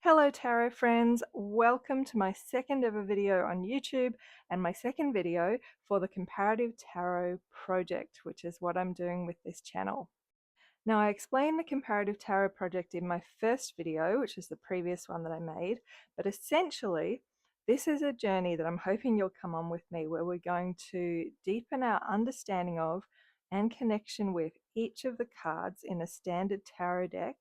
Hello tarot friends, welcome to my second ever video on YouTube and my second video for the Comparative Tarot project, which is what I'm doing with this channel. Now I explained the Comparative Tarot project in my first video, which is the previous one that I made, but essentially this is a journey that I'm hoping you'll come on with me where we're going to deepen our understanding of and connection with each of the cards in a standard tarot deck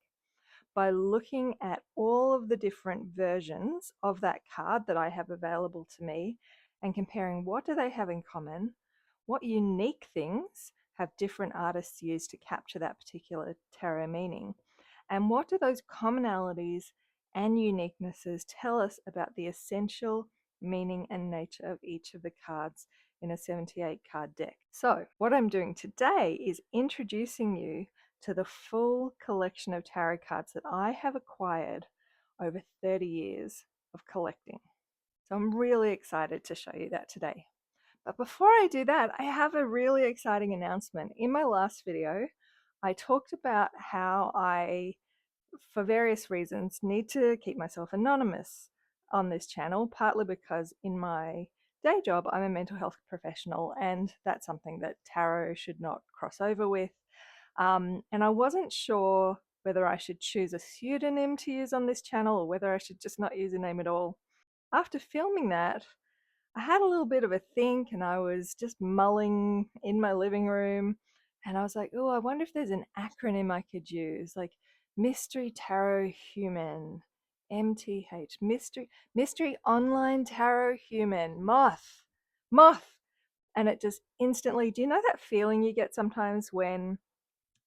by looking at all of the different versions of that card that I have available to me and comparing what do they have in common, what unique things have different artists used to capture that particular tarot meaning, and what do those commonalities and uniquenesses tell us about the essential meaning and nature of each of the cards in a 78 card deck. So what I'm doing today is introducing you to the full collection of tarot cards that I have acquired over 30 years of collecting. So I'm really excited to show you that today. But before I do that, I have a really exciting announcement. In my last video, I talked about how I, for various reasons, need to keep myself anonymous on this channel, partly because in my day job, I'm a mental health professional, and that's something that tarot should not cross over with. And I wasn't sure whether I should choose a pseudonym to use on this channel or whether I should just not use a name at all. After filming that, I had a little bit of a think and I was just mulling in my living room and I was like, oh, I wonder if there's an acronym I could use, like Mystery Tarot Human, MTH, Mystery Online Tarot Human, Moth. And it just instantly, do you know that feeling you get sometimes when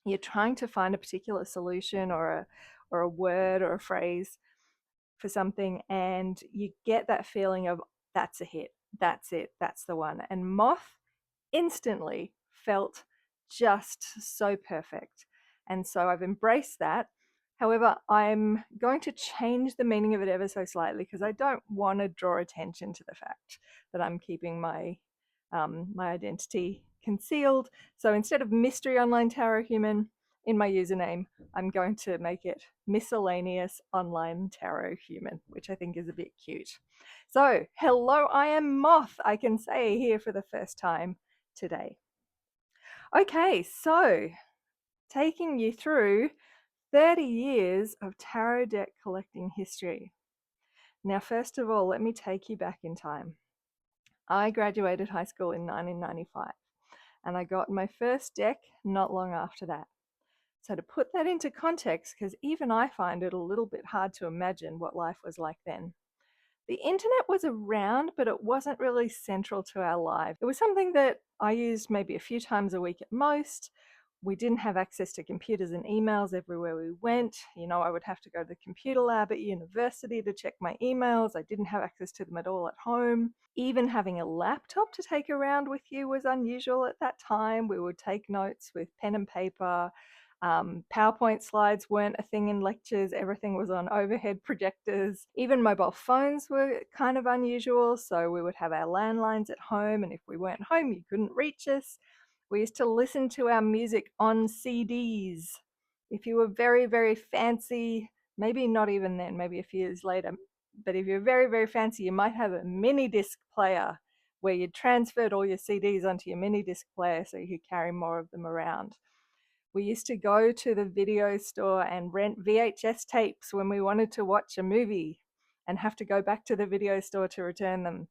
you're trying to find a particular solution or a word or a phrase for something and you get that feeling of that's a hit, that's it, that's the one. And Moth instantly felt just so perfect. And so I've embraced that. However, I'm going to change the meaning of it ever so slightly because I don't want to draw attention to the fact that I'm keeping my identity concealed. So instead of Mystery Online Tarot Human in my username, I'm going to make it Miscellaneous Online Tarot Human, which I think is a bit cute. So, hello, I am Moth, I can say here for the first time today. Okay, so taking you through 30 years of tarot deck collecting history. Now, first of all, let me take you back in time. I graduated high school in 1995 and I got my first deck not long after that. So to put that into context, because even I find it a little bit hard to imagine what life was like then. The internet was around, but it wasn't really central to our lives. It was something that I used maybe a few times a week at most. We didn't have access to computers and emails everywhere we went. You know, I would have to go to the computer lab at university to check my emails. I didn't have access to them at all at home. Even having a laptop to take around with you was unusual at that time. We would take notes with pen and paper. PowerPoint slides weren't a thing in lectures. Everything was on overhead projectors. Even mobile phones were kind of unusual. So we would have our landlines at home, and if we weren't home, you couldn't reach us. We used to listen to our music on CDs. If you were very, very fancy, maybe not even then, maybe a few years later, but if you're very, very fancy, you might have a mini disc player where you transferred all your CDs onto your mini disc player so you could carry more of them around. We used to go to the video store and rent VHS tapes when we wanted to watch a movie and have to go back to the video store to return them.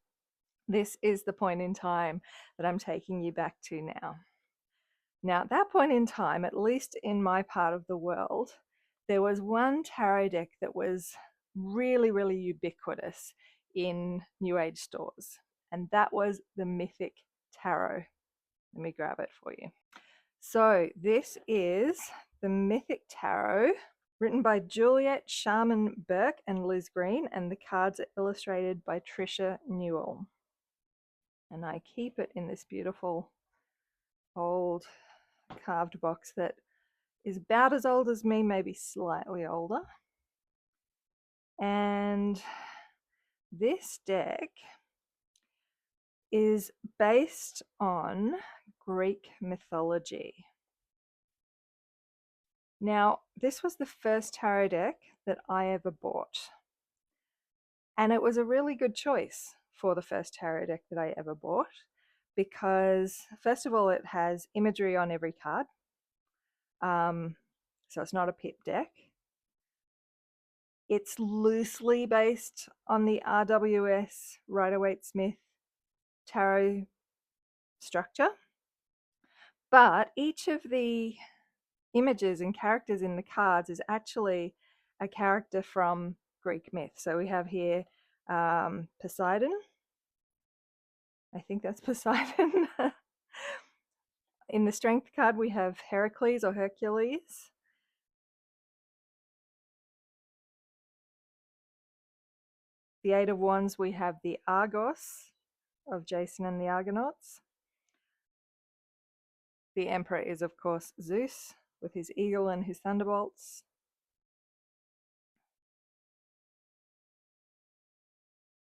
This is the point in time that I'm taking you back to now. Now, at that point in time, at least in my part of the world, there was one tarot deck that was really, really ubiquitous in New Age stores, and that was the Mythic Tarot. Let me grab it for you. So this is the Mythic Tarot, written by Juliet, Sharman-Burke and Liz Greene, and the cards are illustrated by Trisha Newell. And I keep it in this beautiful old carved box that is about as old as me, maybe slightly older. And this deck is based on Greek mythology. Now, this was the first tarot deck that I ever bought. And it was a really good choice for the first tarot deck that I ever bought because, first of all, it has imagery on every card. So it's not a pip deck. It's loosely based on the RWS Rider-Waite-Smith tarot structure, but each of the images and characters in the cards is actually a character from Greek myth. So we have here Poseidon. I think that's Poseidon. In the strength card, we have Heracles or Hercules. The Eight of Wands, we have the Argos of Jason and the Argonauts. The Emperor is, of course, Zeus with his eagle and his thunderbolts.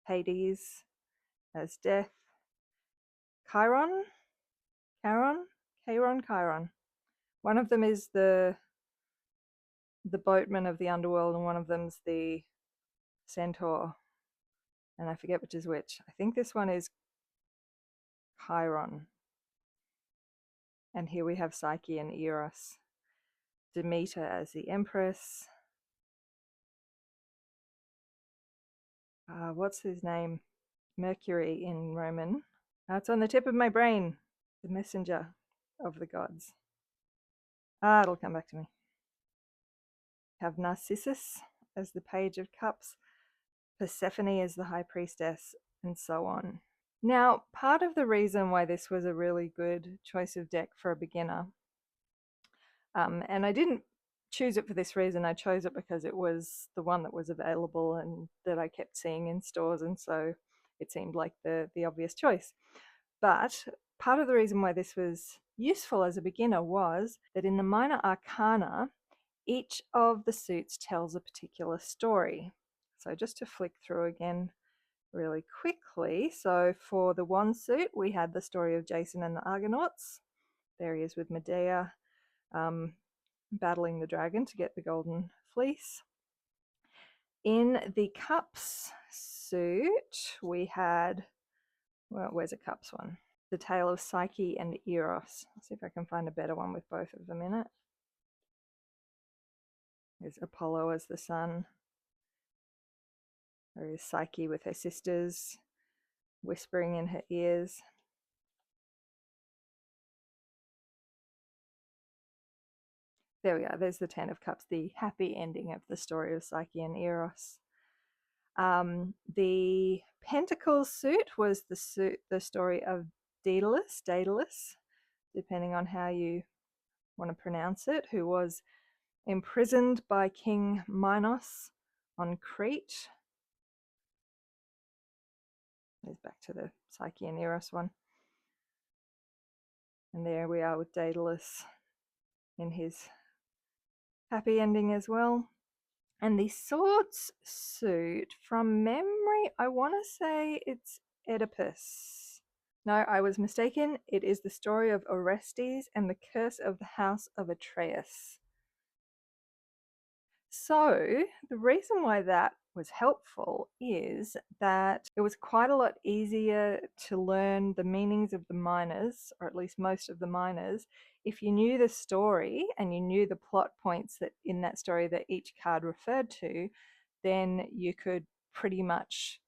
Hades as Death. Chiron. One of them is the boatman of the underworld, and one of them's the centaur. And I forget which is which. I think this one is Chiron. And here we have Psyche and Eros. Demeter as the Empress. What's his name? Mercury in Roman. It's on the tip of my brain. The messenger of the gods. It'll come back to me. Have Narcissus as the Page of Cups, Persephone as the High Priestess, and so on. Now, part of the reason why this was a really good choice of deck for a beginner, and I didn't choose it for this reason, I chose it because it was the one that was available and that I kept seeing in stores, and so it seemed like the obvious choice. But part of the reason why this was useful as a beginner was that in the minor arcana, each of the suits tells a particular story. So just to flick through again really quickly. So for the wand suit, we had the story of Jason and the Argonauts. There he is with Medea, battling the dragon to get the golden fleece. In the cups suit, we had, well, where's a cups one? The tale of Psyche and Eros. Let's see if I can find a better one with both of them in it. There's Apollo as the sun. There is Psyche with her sisters, whispering in her ears. There we are, there's the Ten of Cups, the happy ending of the story of Psyche and Eros. The Pentacles suit was the story of Daedalus, depending on how you want to pronounce it, who was imprisoned by King Minos on Crete. There's back to the Psyche and Eros one. And there we are with Daedalus in his happy ending as well. And the Swords suit, from memory, I want to say it's Oedipus. No, I was mistaken. It is the story of Orestes and the curse of the house of Atreus. So the reason why that was helpful is that it was quite a lot easier to learn the meanings of the minors, or at least most of the minors, if you knew the story and you knew the plot points that in that story that each card referred to. Then you could pretty much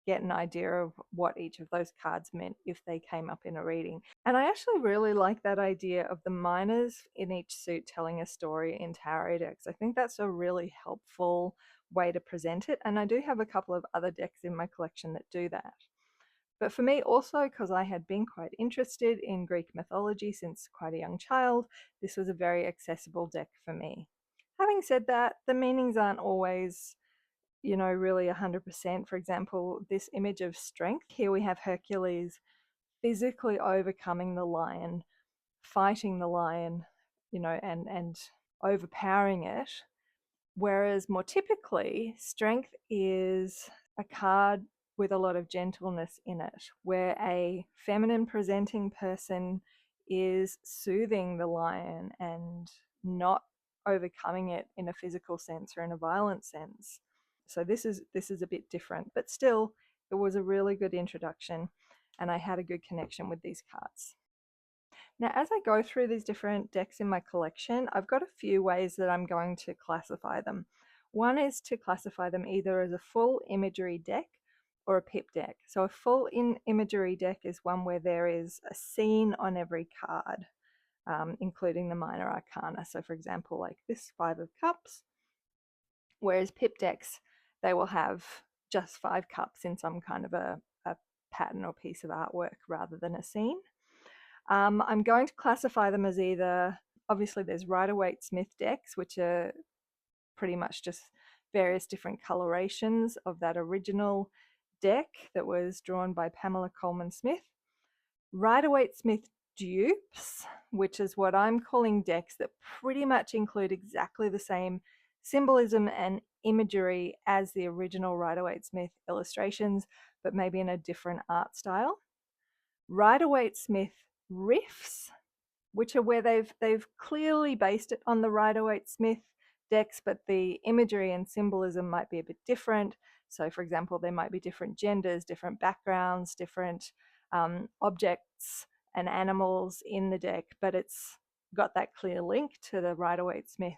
get an idea of what each of those cards meant if they came up in a reading. And I actually really like that idea of the minors in each suit telling a story in tarot decks. I think that's a really helpful way to present it, and I do have a couple of other decks in my collection that do that. But for me also, because I had been quite interested in Greek mythology since quite a young child, this was a very accessible deck for me. Having said that, the meanings aren't always really 100%. For example, this image of strength, here we have Hercules physically overcoming the lion, fighting the lion, and overpowering it. Whereas more typically, strength is a card with a lot of gentleness in it, where a feminine presenting person is soothing the lion and not overcoming it in a physical sense or in a violent sense. So this is a bit different, but still it was a really good introduction and I had a good connection with these cards. Now, as I go through these different decks in my collection, I've got a few ways that I'm going to classify them. One is to classify them either as a full imagery deck or a pip deck. So a full imagery deck is one where there is a scene on every card, including the minor arcana. So for example, like this Five of Cups, whereas pip decks, they will have just 5 cups in some kind of a pattern or piece of artwork rather than a scene. I'm going to classify them as either, obviously there's Rider-Waite-Smith decks, which are pretty much just various different colorations of that original deck that was drawn by Pamela Coleman-Smith. Rider-Waite-Smith dupes, which is what I'm calling decks that pretty much include exactly the same symbolism and imagery as the original Rider-Waite-Smith illustrations, but maybe in a different art style. Rider-Waite-Smith riffs, which are where they've clearly based it on the Rider-Waite-Smith decks, but the imagery and symbolism might be a bit different. So for example, there might be different genders, different backgrounds, different objects and animals in the deck, but it's got that clear link to the Rider-Waite-Smith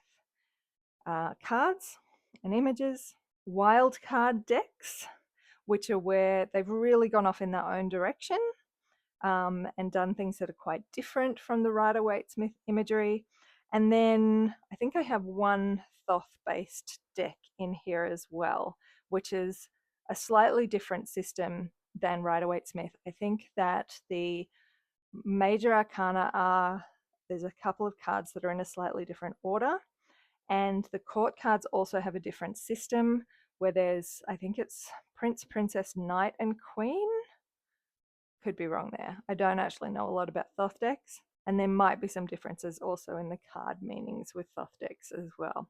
cards and images. Wild card decks, which are where they've really gone off in their own direction and done things that are quite different from the Rider-Waite-Smith imagery. And then I think I have one Thoth-based deck in here as well, which is a slightly different system than Rider-Waite-Smith. I think that the major arcana are, there's a couple of cards that are in a slightly different order, and the court cards also have a different system where there's, I think it's Prince, Princess, Knight, and Queen. Could be wrong there. I don't actually know a lot about Thoth decks, and there might be some differences also in the card meanings with Thoth decks as well.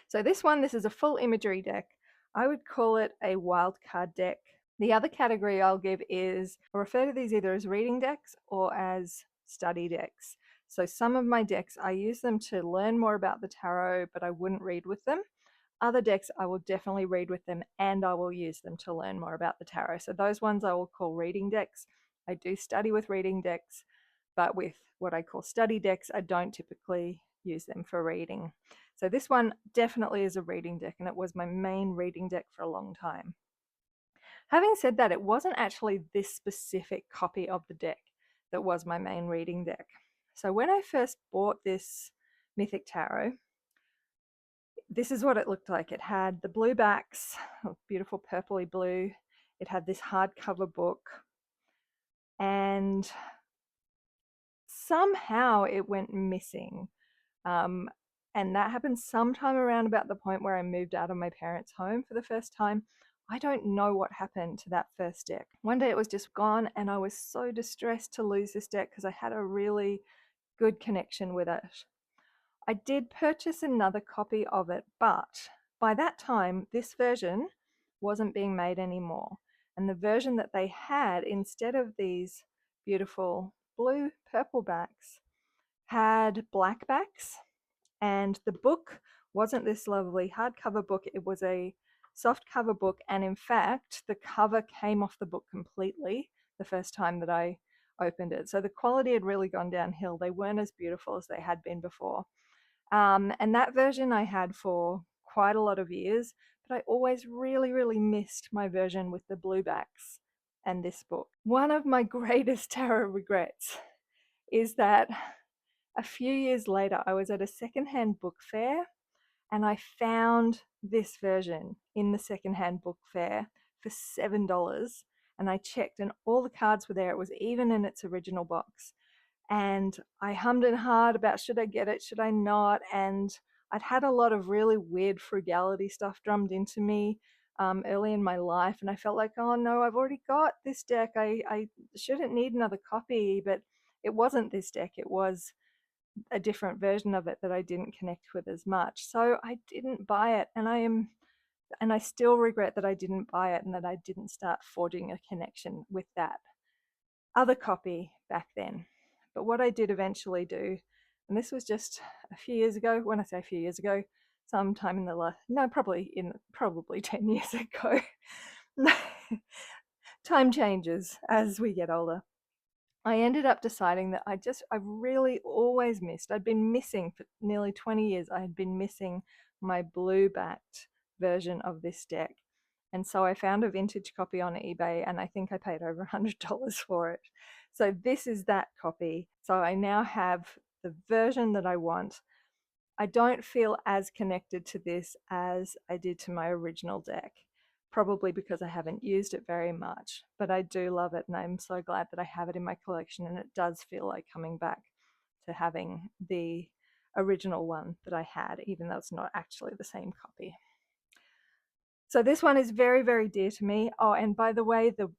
So this is a full imagery deck. I would call it a wild card deck. The other category I'll give is, I refer to these either as reading decks or as study decks. So some of my decks, I use them to learn more about the tarot, but I wouldn't read with them. Other decks I will definitely read with them and I will use them to learn more about the tarot. So those ones I will call reading decks. I do study with reading decks, but with what I call study decks, I don't typically use them for reading. So this one definitely is a reading deck, and it was my main reading deck for a long time. Having said that, it wasn't actually this specific copy of the deck that was my main reading deck. So when I first bought this Mythic Tarot, this is what it looked like. It had the blue backs, beautiful purpley blue. It had this hardcover book, and somehow it went missing. And that happened sometime around about the point where I moved out of my parents' home for the first time. I don't know what happened to that first deck. One day it was just gone, and I was so distressed to lose this deck because I had a really good connection with it. I did purchase another copy of it, but by that time, this version wasn't being made anymore. And the version that they had, instead of these beautiful blue purple backs, had black backs. And the book wasn't this lovely hardcover book, it was a soft cover book. And in fact, the cover came off the book completely the first time that I opened it. So the quality had really gone downhill. They weren't as beautiful as they had been before. And that version I had for quite a lot of years, but I always really, really missed my version with the blue backs and this book. One of my greatest tarot regrets is that a few years later, I was at a secondhand book fair and I found this version in the secondhand book fair for $7. And I checked and all the cards were there. It was even in its original box. And I hummed and hawed about should I get it, should I not? And I'd had a lot of really weird frugality stuff drummed into me early in my life. And I felt like, oh no, I've already got this deck. I shouldn't need another copy. But it wasn't this deck. It was a different version of it that I didn't connect with as much. So I didn't buy it. And I still regret that I didn't buy it and that I didn't start forging a connection with that other copy back then. But what I did eventually do, and this was just a few years ago, when I say a few years ago, sometime in the last, no, probably 10 years ago. Time changes as we get older. I ended up deciding that I really always missed, I'd been missing for nearly 20 years, I had been missing my blue backed version of this deck. And so I found a vintage copy on eBay, and I think I paid over $100 for it. So this is that copy. So I now have the version that I want. I don't feel as connected to this as I did to my original deck, probably because I haven't used it very much, but I do love it, and I'm so glad that I have it in my collection, and it does feel like coming back to having the original one that I had, even though it's not actually the same copy. So this one is very, very dear to me. Oh, and by the way, the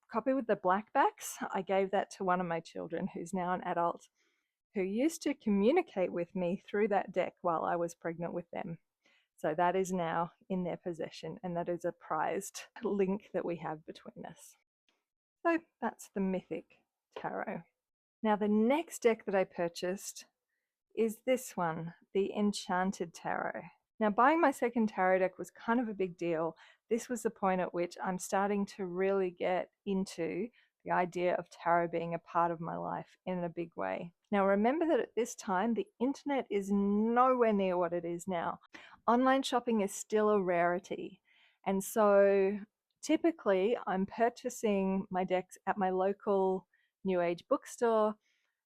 copy with the black backs, I gave that to one of my children who's now an adult, who used to communicate with me through that deck while I was pregnant with them. So that is now in their possession, and that is a prized link that we have between us. So that's the Mythic Tarot. Now the next deck that I purchased is this one, the Enchanted Tarot. Now buying my second tarot deck was kind of a big deal. This was the point at which I'm starting to really get into the idea of tarot being a part of my life in a big way. Now remember that at this time, the internet is nowhere near what it is now. Online shopping is still a rarity. And so typically I'm purchasing my decks at my local New Age bookstore,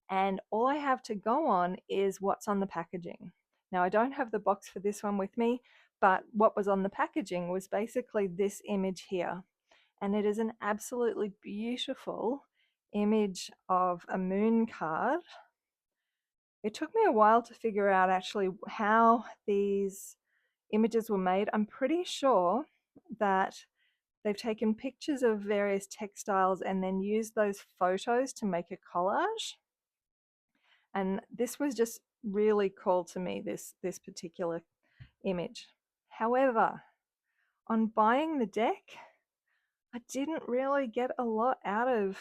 and all I have to go on is what's on the packaging. Now I don't have the box for this one with me, but what was on the packaging was basically this image here. And it is an absolutely beautiful image of a moon card. It took me a while to figure out actually how these images were made. I'm pretty sure that they've taken pictures of various textiles and then used those photos to make a collage. And this was just really cool to me, this particular image. However, on buying the deck, I didn't really get a lot out of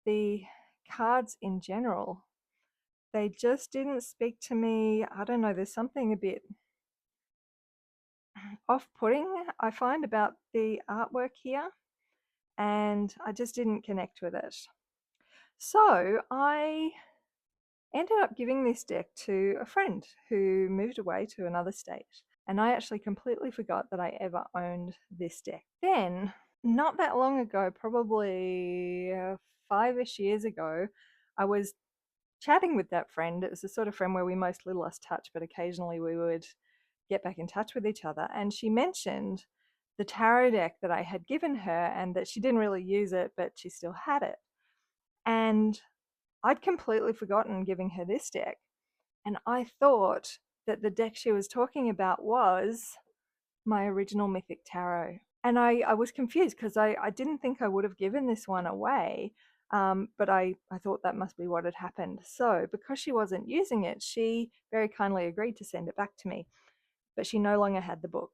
the cards in general. They just didn't speak to me. I don't know, there's something a bit off-putting I find about the artwork here, and I just didn't connect with it. So I ended up giving this deck to a friend who moved away to another state, and I actually completely forgot that I ever owned this deck. Then, not that long ago, probably 5-ish years ago, I was chatting with that friend. It was the sort of friend where we mostly lost touch, but occasionally we would get back in touch with each other, and she mentioned the tarot deck that I had given her and that she didn't really use it, but she still had it. And I'd completely forgotten giving her this deck, and I thought that the deck she was talking about was my original Mythic Tarot. And I was confused because I didn't think I would have given this one away, but I thought that must be what had happened. So because she wasn't using it, she very kindly agreed to send it back to me, but she no longer had the book.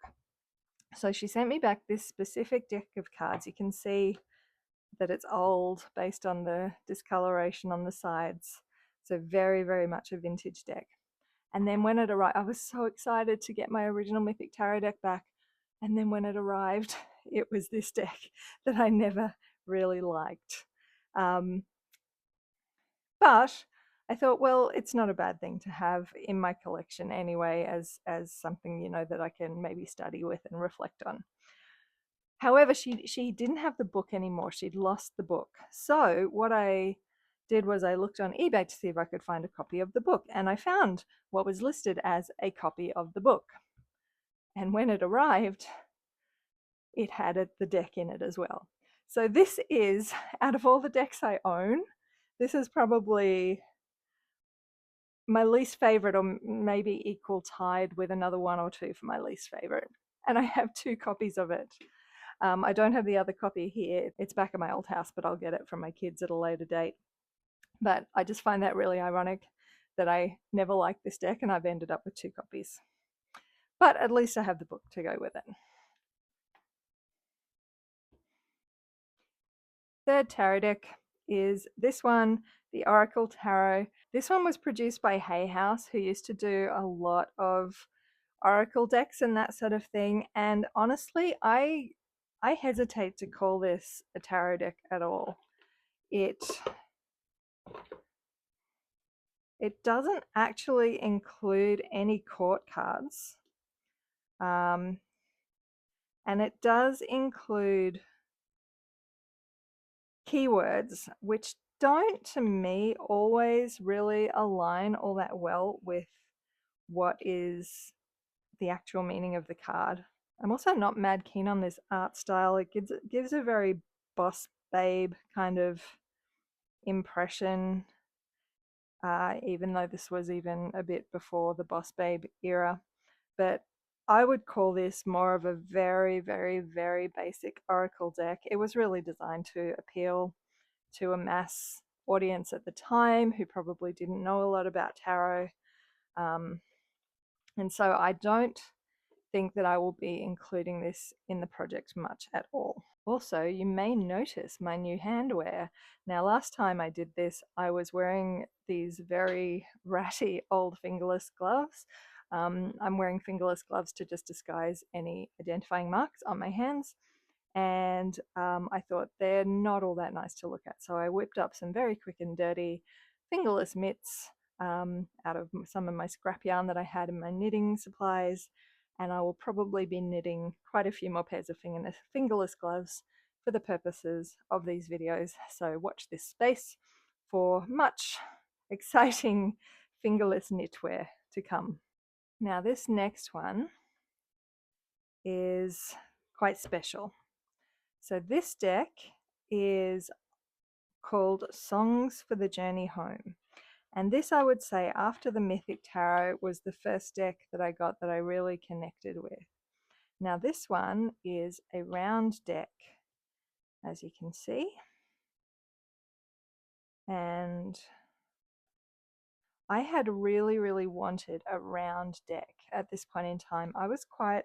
So she sent me back this specific deck of cards. You can see that it's old based on the discoloration on the sides. So very, very much a vintage deck. And then when it arrived, I was so excited to get my original Mythic Tarot deck back. And then when it arrived, it was this deck that I never really liked. But I thought, well, it's not a bad thing to have in my collection anyway, as something, you know, that I can maybe study with and reflect on. However, she didn't have the book anymore. She'd lost the book. So what I did was I looked on eBay to see if I could find a copy of the book, and I found what was listed as a copy of the book. And when it arrived, it had the deck in it as well. So this is, out of all the decks I own, this is probably my least favorite, or maybe equal tied with another one or two for my least favorite. And I have 2 copies of it. I don't have the other copy here. It's back at my old house, but I'll get it from my kids at a later date. But I just find that really ironic that I never liked this deck and I've ended up with 2 copies. But at least I have the book to go with it. Third tarot deck is this one, the Oracle Tarot. This one was produced by Hay House, who used to do a lot of oracle decks and that sort of thing. And honestly, I hesitate to call this a tarot deck at all. It doesn't actually include any court cards. And it does include keywords, which don't, to me, always really align all that well with what is the actual meaning of the card. I'm also not mad keen on this art style. It gives a very boss babe kind of impression, even though this was even a bit before the boss babe era. But I would call this more of a very, very, very basic oracle deck. It was really designed to appeal to a mass audience at the time who probably didn't know a lot about tarot. And so I don't think that I will be including this in the project much at all. Also, you may notice my new handwear. Now, last time I did this, I was wearing these very ratty old fingerless gloves. I'm wearing fingerless gloves to just disguise any identifying marks on my hands. And I thought they're not all that nice to look at. So I whipped up some very quick and dirty fingerless mitts out of some of my scrap yarn that I had in my knitting supplies. And I will probably be knitting quite a few more pairs of fingerless gloves for the purposes of these videos. So watch this space for much exciting fingerless knitwear to come. Now this next one is quite special. So this deck is called Songs for the Journey Home. And this, I would say, after the Mythic Tarot, was the first deck that I got that I really connected with. Now this one is a round deck, as you can see. And I had really, really wanted a round deck at this point in time. I was quite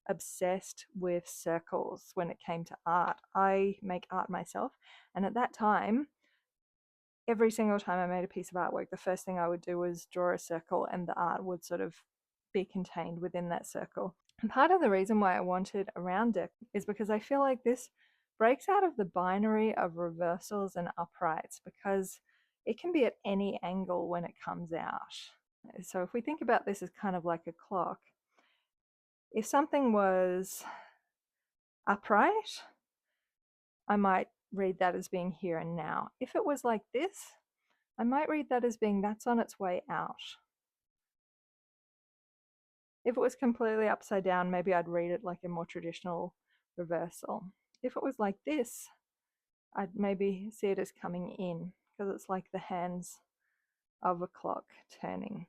obsessed with circles when it came to art. I make art myself, and at that time, every single time I made a piece of artwork, the first thing I would do was draw a circle, and the art would sort of be contained within that circle. And part of the reason why I wanted a round deck is because I feel like this breaks out of the binary of reversals and uprights, because it can be at any angle when it comes out. So if we think about this as kind of like a clock, if something was upright, I might read that as being here and now. If it was like this, I might read that as being that's on its way out. If it was completely upside down, maybe I'd read it like a more traditional reversal. If it was like this, I'd maybe see it as coming in, because it's like the hands of a clock turning.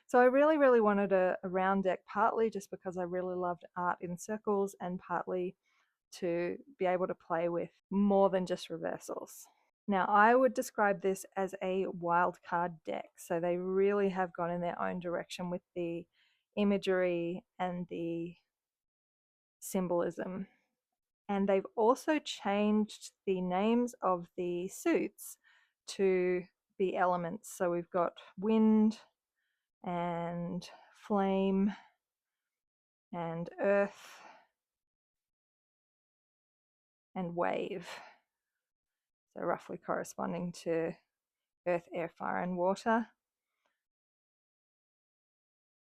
So I really, really wanted a round deck, partly just because I really loved art in circles, and partly to be able to play with more than just reversals. Now, I would describe this as a wildcard deck. So they really have gone in their own direction with the imagery and the symbolism. And they've also changed the names of the suits to the elements. So we've got wind and flame and earth and wave. So roughly corresponding to earth, air, fire, and water.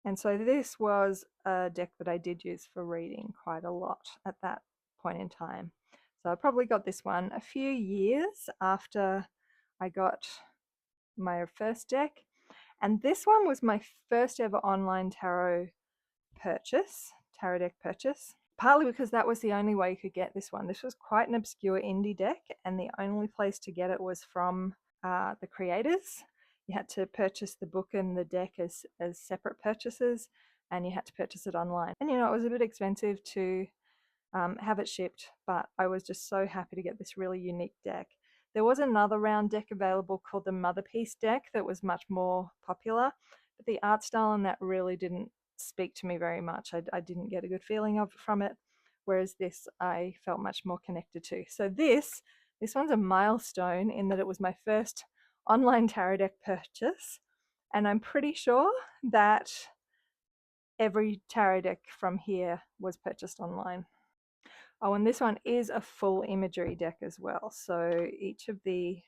And so this was a deck that I did use for reading quite a lot at that point in time. So I probably got this one a few years after I got my first deck. And this one was my first ever online tarot deck purchase, partly because that was the only way you could get this one. This was quite an obscure indie deck, and the only place to get it was from the creators. You had to purchase the book and the deck as separate purchases, and you had to purchase it online. And it was a bit expensive to have it shipped, but I was just so happy to get this really unique deck. There was another round deck available called the Mother Piece deck that was much more popular, but the art style on that really didn't speak to me very much. I didn't get a good feeling from it, whereas this I felt much more connected to. So this one's a milestone in that it was my first online tarot deck purchase, and I'm pretty sure that every tarot deck from here was purchased online. Oh, and this one is a full imagery deck as well. So each of the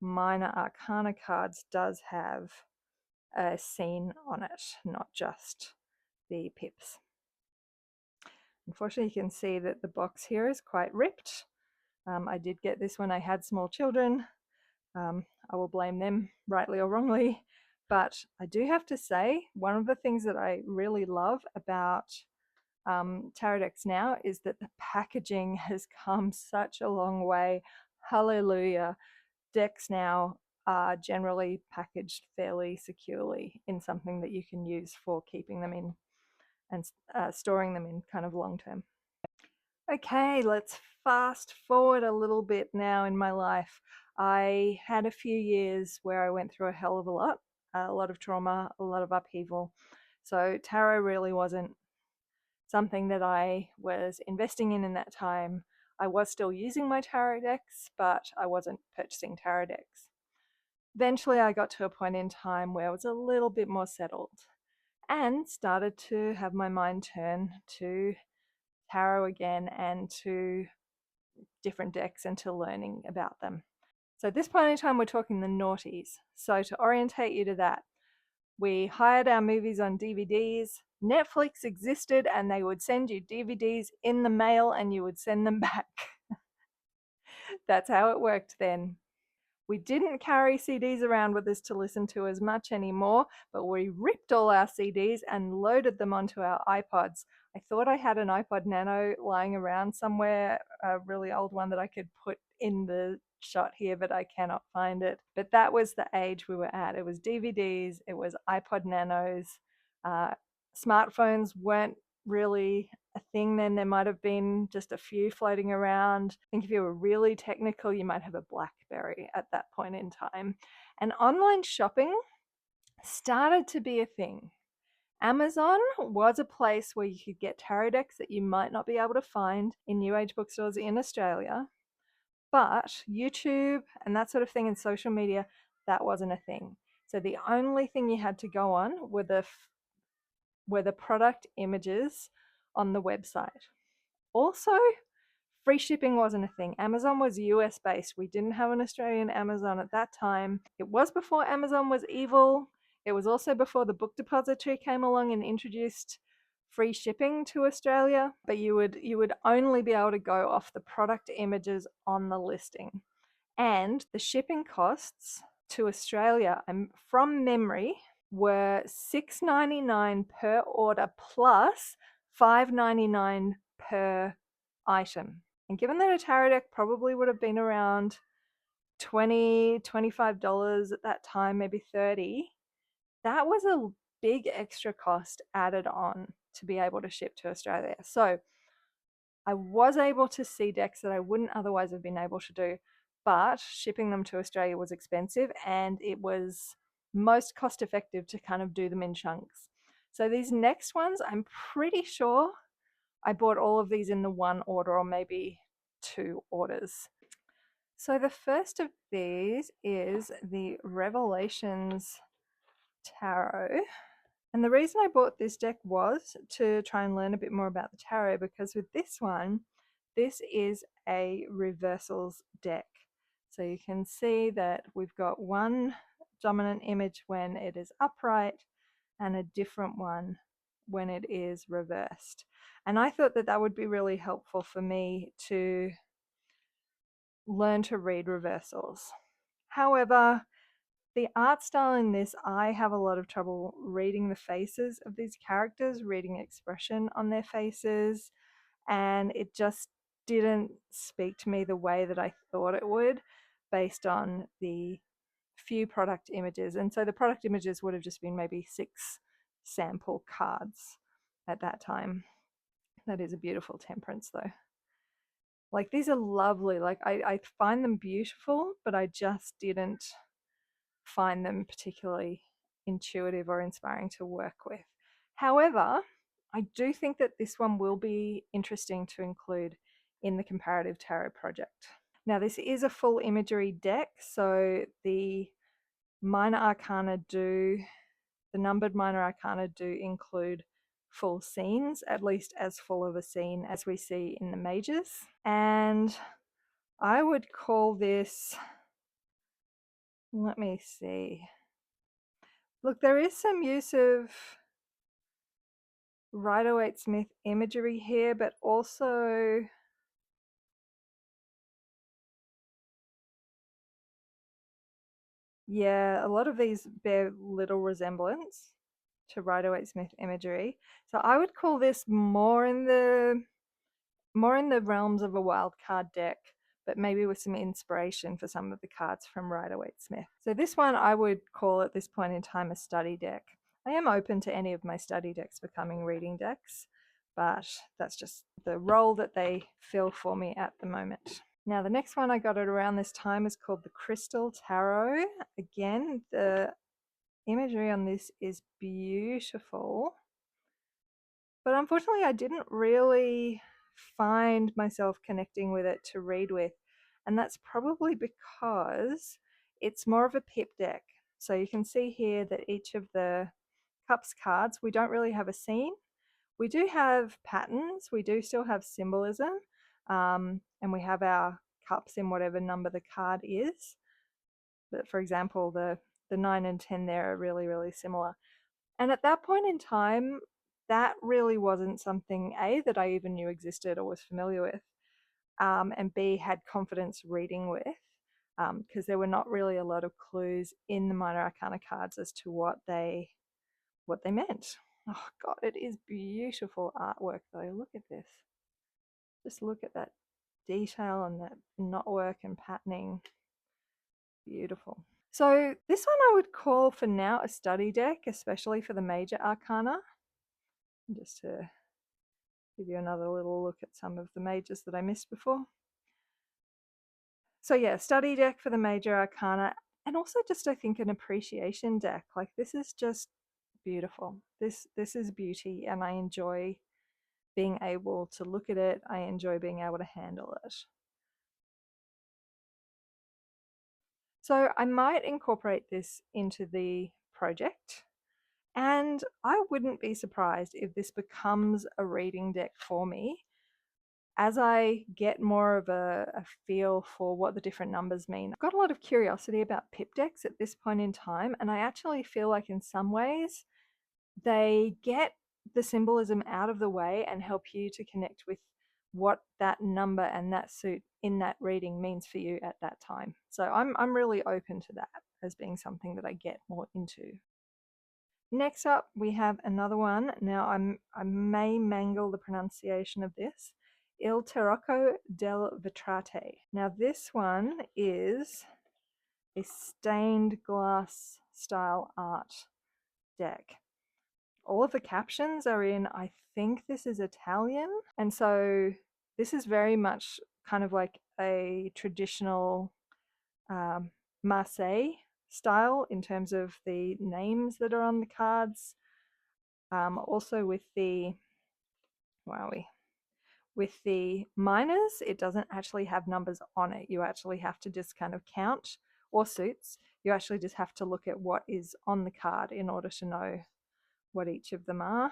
minor arcana cards does have a scene on it, not just the pips. Unfortunately, you can see that the box here is quite ripped. I did get this when I had small children. I will blame them, rightly or wrongly. But I do have to say, one of the things that I really love about tarot decks now is that the packaging has come such a long way. Hallelujah. Decks now are generally packaged fairly securely in something that you can use for keeping them in and storing them in kind of long term. Okay, let's fast forward a little bit now in my life. I had a few years where I went through a hell of a lot of trauma, a lot of upheaval. So tarot really wasn't something that I was investing in that time. I was still using my tarot decks, but I wasn't purchasing tarot decks. Eventually, I got to a point in time where I was a little bit more settled and started to have my mind turn to tarot again and to different decks and to learning about them. So at this point in time, we're talking the naughties. So to orientate you to that, we hired our movies on DVDs. Netflix existed and they would send you DVDs in the mail and you would send them back. That's how it worked then. We didn't carry CDs around with us to listen to as much anymore, but we ripped all our CDs and loaded them onto our iPods. I thought I had an iPod Nano lying around somewhere, a really old one that I could put in the shot here, but I cannot find it. But that was the age we were at. It was DVDs, it was iPod Nanos. Smartphones weren't really a thing then. There might have been just a few floating around. I think if you were really technical, you might have a BlackBerry at that point in time. And online shopping started to be a thing. Amazon was a place where you could get tarot decks that you might not be able to find in New Age bookstores in Australia. But YouTube and that sort of thing in social media, that wasn't a thing. So the only thing you had to go on were the product images on the website. Also, free shipping wasn't a thing. Amazon was US based. We didn't have an Australian Amazon at that time. It was before Amazon was evil. It was also before the Book Depository came along and introduced free shipping to Australia, but you would only be able to go off the product images on the listing. And the shipping costs to Australia, from memory, were $6.99 per order plus $5.99 per item. And given that a tarot deck probably would have been around $20, $25 at that time, maybe $30, that was a big extra cost added on to be able to ship to Australia. So I was able to see decks that I wouldn't otherwise have been able to do, but shipping them to Australia was expensive and it was most cost effective to kind of do them in chunks. So these next ones, I'm pretty sure I bought all of these in the one order or maybe two orders. So the first of these is the Revelations Tarot. And the reason I bought this deck was to try and learn a bit more about the tarot, because with this one, this is a reversals deck. So you can see that we've got one dominant image when it is upright and a different one when it is reversed. And I thought that that would be really helpful for me to learn to read reversals. However, the art style in this, I have a lot of trouble reading the faces of these characters, reading expression on their faces, and it just didn't speak to me the way that I thought it would based on the few product images. And so the product images would have just been maybe 6 sample cards at that time. That is a beautiful temperance though. Like these are lovely. Like I find them beautiful, but I just didn't find them particularly intuitive or inspiring to work with. However, I do think that this one will be interesting to include in the Comparative Tarot project. Now, this is a full imagery deck, so the numbered minor arcana do include full scenes, at least as full of a scene as we see in the majors. And I would call this, let me see. Look, there is some use of Rider-Waite-Smith imagery here, but also yeah, a lot of these bear little resemblance to Rider-Waite-Smith imagery. So I would call this more in the realms of a wild card deck, but maybe with some inspiration for some of the cards from Rider-Waite-Smith. So this one I would call at this point in time a study deck. I am open to any of my study decks becoming reading decks, but that's just the role that they fill for me at the moment. Now the next one I got at around this time is called the Crystal Tarot. Again, the imagery on this is beautiful, but unfortunately I didn't really find myself connecting with it to read with, and that's probably because it's more of a pip deck. So you can see here that each of the cups cards, we don't really have a scene. We do have patterns, we do still have symbolism, and we have our cups in whatever number the card is. But for example, the 9 and 10 there are really, really similar. And at that point in time, that really wasn't something, A, that I even knew existed or was familiar with, and B, had confidence reading with, because there were not really a lot of clues in the minor arcana cards as to what they meant. Oh God, it is beautiful artwork though. Look at this. Just look at that detail and that knotwork and patterning. Beautiful. So this one I would call for now a study deck, especially for the major arcana. Just to give you another little look at some of the majors that I missed before. So yeah, study deck for the major arcana, and also just I think an appreciation deck. Like this is just beautiful. This is beauty, and I enjoy being able to look at it. I enjoy being able to handle it. So I might incorporate this into the project, and I wouldn't be surprised if this becomes a reading deck for me as I get more of a feel for what the different numbers mean. I've got a lot of curiosity about pip decks at this point in time, and I actually feel like in some ways they get the symbolism out of the way and help you to connect with what that number and that suit in that reading means for you at that time. So I'm really open to that as being something that I get more into. Next up, we have another one. Now I may mangle the pronunciation of this. Il Tarocco del Vetrate. Now this one is a stained glass style art deck. All of the captions are in, I think this is Italian. And so this is very much kind of like a traditional Marseille style in terms of the names that are on the cards. Also with the, wowie, with the minors, it doesn't actually have numbers on it. You actually have to just kind of count, or suits. You actually just have to look at what is on the card in order to know what each of them are.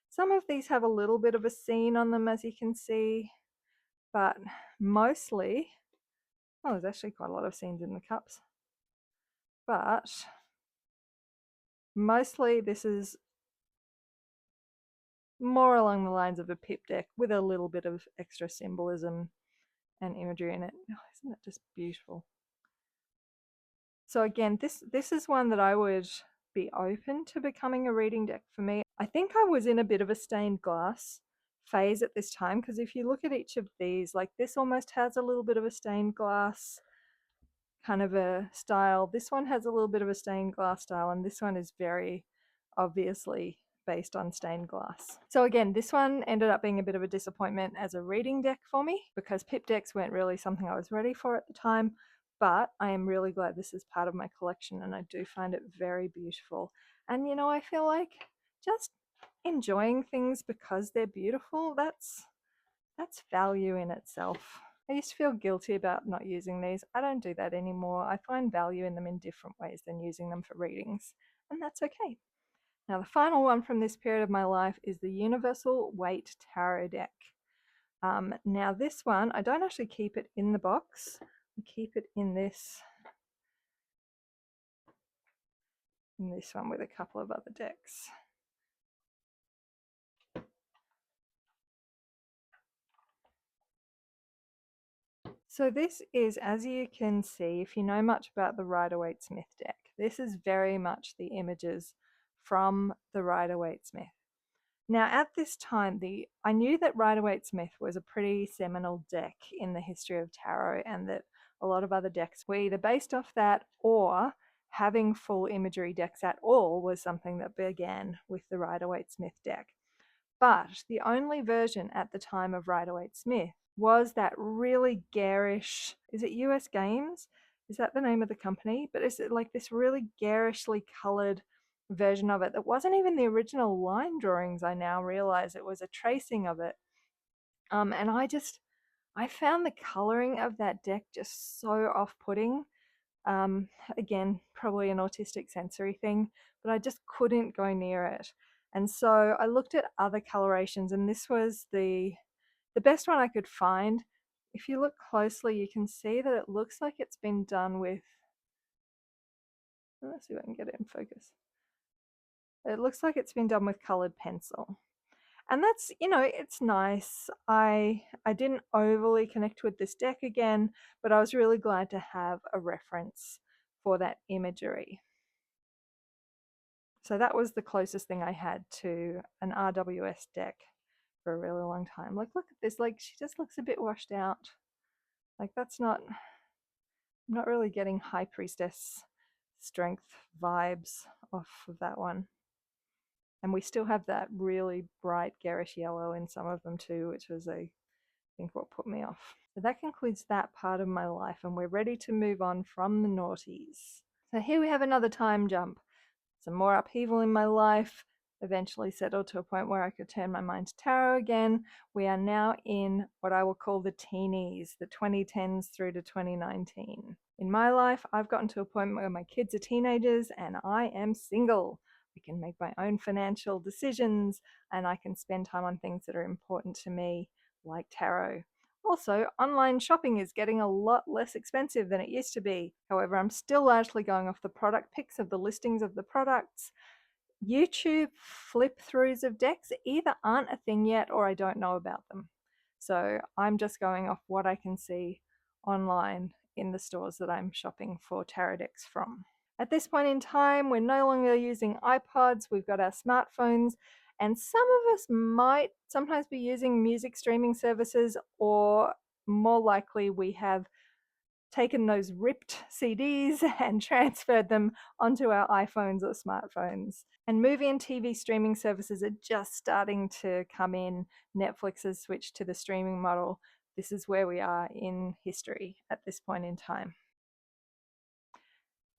Some of these have a little bit of a scene on them, as you can see, but mostly, oh, there's actually quite a lot of scenes in the cups, but mostly this is more along the lines of a pip deck with a little bit of extra symbolism and imagery in it. Oh, isn't that just beautiful? So again, this is one that I would be open to becoming a reading deck for me. I think I was in a bit of a stained glass phase at this time, because if you look at each of these, like this almost has a little bit of a stained glass kind of a style. This one has a little bit of a stained glass style, and this one is very obviously based on stained glass. So again, this one ended up being a bit of a disappointment as a reading deck for me, because pip decks weren't really something I was ready for at the time, but I am really glad this is part of my collection, and I do find it very beautiful. And you know, I feel like just enjoying things because they're beautiful, that's value in itself. I used to feel guilty about not using these. I don't do that anymore. I find value in them in different ways than using them for readings, and that's okay. Now the final one from this period of my life is the Universal Waite Tarot deck. Now this one, I don't actually keep it in the box. I keep it in this one with a couple of other decks. So this is, as you can see, if you know much about the Rider-Waite-Smith deck, this is very much the images from the Rider-Waite-Smith. Now at this time, I knew that Rider-Waite-Smith was a pretty seminal deck in the history of tarot, and that a lot of other decks were either based off that, or having full imagery decks at all was something that began with the Rider-Waite-Smith deck. But the only version at the time of Rider-Waite-Smith was that really garish, is it US Games? Is that the name of the company? But it's like this really garishly colored version of it that wasn't even the original line drawings. I now realize it was a tracing of it. And I found the coloring of that deck just so off-putting. Again, probably an autistic sensory thing, but I just couldn't go near it. And so I looked at other colorations, and this was the best one I could find. If you look closely, you can see that it looks like it's been done with, let's see if I can get it in focus. It looks like it's been done with colored pencil. And that's, it's nice. I didn't overly connect with this deck again, but I was really glad to have a reference for that imagery. So that was the closest thing I had to an RWS deck for a really long time. Like, look at this. Like, she just looks a bit washed out. Like, I'm not really getting High Priestess strength vibes off of that one. And we still have that really bright garish yellow in some of them too, which was, I think, what put me off. So that concludes that part of my life, and we're ready to move on from the naughties. So here we have another time jump. Some more upheaval in my life, eventually settled to a point where I could turn my mind to tarot again. We are now in what I will call the teenies, the 2010s through to 2019. In my life, I've gotten to a point where my kids are teenagers and I am single. I can make my own financial decisions, and I can spend time on things that are important to me, like tarot. Also, online shopping is getting a lot less expensive than it used to be. However, I'm still largely going off the product pics of the listings of the products. YouTube flip-throughs of decks either aren't a thing yet or I don't know about them. So I'm just going off what I can see online in the stores that I'm shopping for tarot decks from. At this point in time, we're no longer using iPods, we've got our smartphones, and some of us might sometimes be using music streaming services, or more likely we have taken those ripped CDs and transferred them onto our iPhones or smartphones. And movie and TV streaming services are just starting to come in. Netflix has switched to the streaming model. This is where we are in history at this point in time.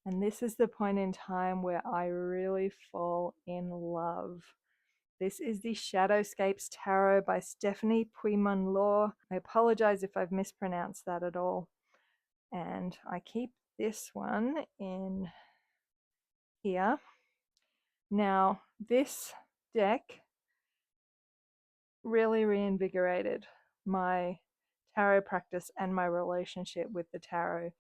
And this is the point in time where I really fall in love. This is the Shadowscapes Tarot by Stephanie Puimonlaw. I apologize if I've mispronounced that at all. And I keep this one in here. Now, this deck really reinvigorated my tarot practice and my relationship with the tarot.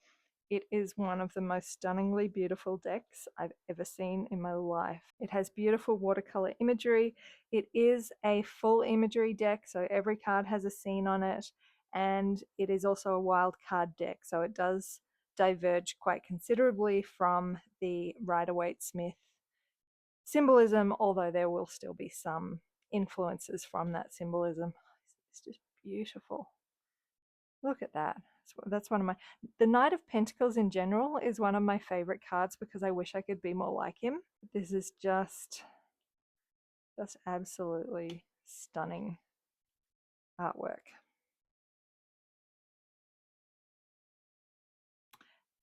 It is one of the most stunningly beautiful decks I've ever seen in my life. It has beautiful watercolor imagery. It is a full imagery deck, so every card has a scene on it, and it is also a wild card deck, so it does diverge quite considerably from the Rider-Waite-Smith symbolism, although there will still be some influences from that symbolism. It's just beautiful. Look at that. That's one of my... The Knight of Pentacles in general is one of my favorite cards because I wish I could be more like him. This is just absolutely stunning artwork.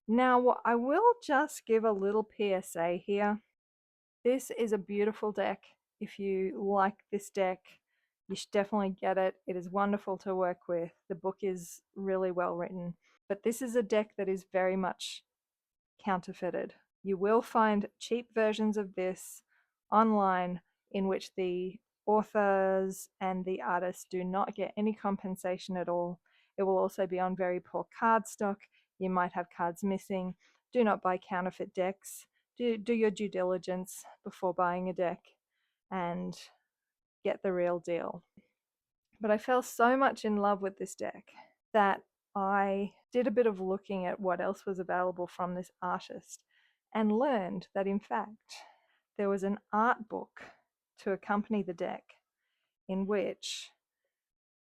Now, I will just give a little PSA here. This is a beautiful deck. If you like this deck, you should definitely get it. It is wonderful to work with. The book is really well written. But this is a deck that is very much counterfeited. You will find cheap versions of this online in which the authors and the artists do not get any compensation at all. It will also be on very poor cardstock. You might have cards missing. Do not buy counterfeit decks. Do your due diligence before buying a deck and get the real deal. But I fell so much in love with this deck that I did a bit of looking at what else was available from this artist and learned that in fact there was an art book to accompany the deck in which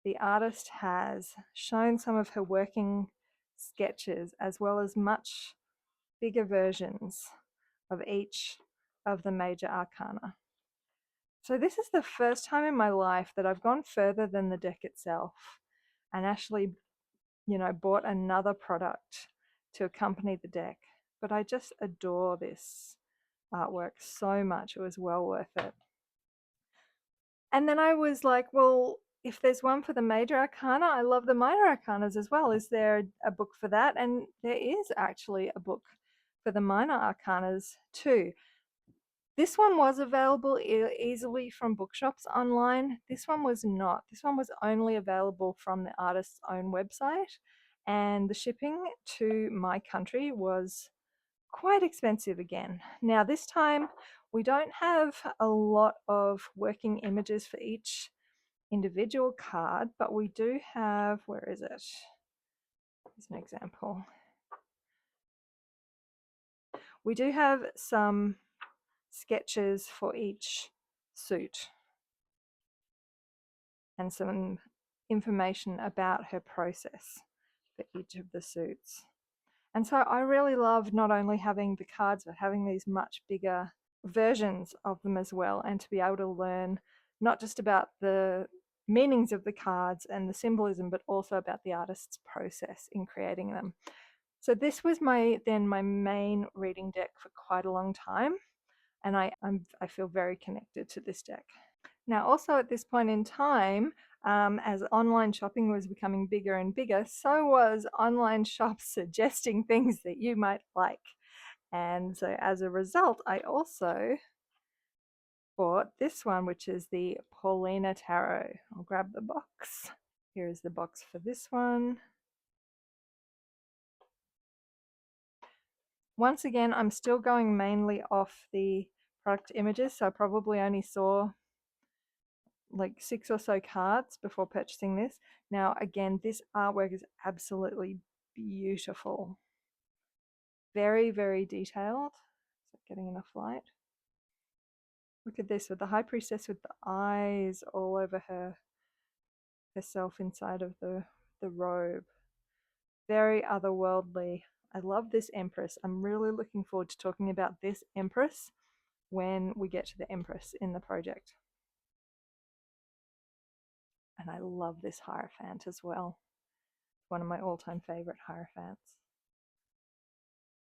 the artist has shown some of her working sketches as well as much bigger versions of each of the major arcana. So this is the first time in my life that I've gone further than the deck itself and actually, bought another product to accompany the deck. But I just adore this artwork so much. It was well worth it. And then I was like, well, if there's one for the major arcana, I love the minor arcanas as well. Is there a book for that? And there is actually a book for the minor arcanas too. This one was available easily from bookshops online. This one was not. This one was only available from the artist's own website, and the shipping to my country was quite expensive again. Now this time we don't have a lot of working images for each individual card, but we do have, where is it? Here's an example. We do have some sketches for each suit and some information about her process for each of the suits. And so I really love not only having the cards, but having these much bigger versions of them as well, and to be able to learn not just about the meanings of the cards and the symbolism, but also about the artist's process in creating them. So this was my main reading deck for quite a long time, and I feel very connected to this deck. Now, also at this point in time, as online shopping was becoming bigger and bigger, so was online shops suggesting things that you might like. And so as a result, I also bought this one, which is the Paulina Tarot. I'll grab the box. Here is the box for this one. Once again, I'm still going mainly off the product images, so I probably only saw like 6 or so cards before purchasing this. Now, again, this artwork is absolutely beautiful. Very, very detailed. Is it getting enough light? Look at this with the High Priestess with the eyes all over herself inside of the robe. Very otherworldly. I love this Empress. I'm really looking forward to talking about this Empress when we get to the Empress in the project. And I love this Hierophant as well. One of my all-time favorite Hierophants.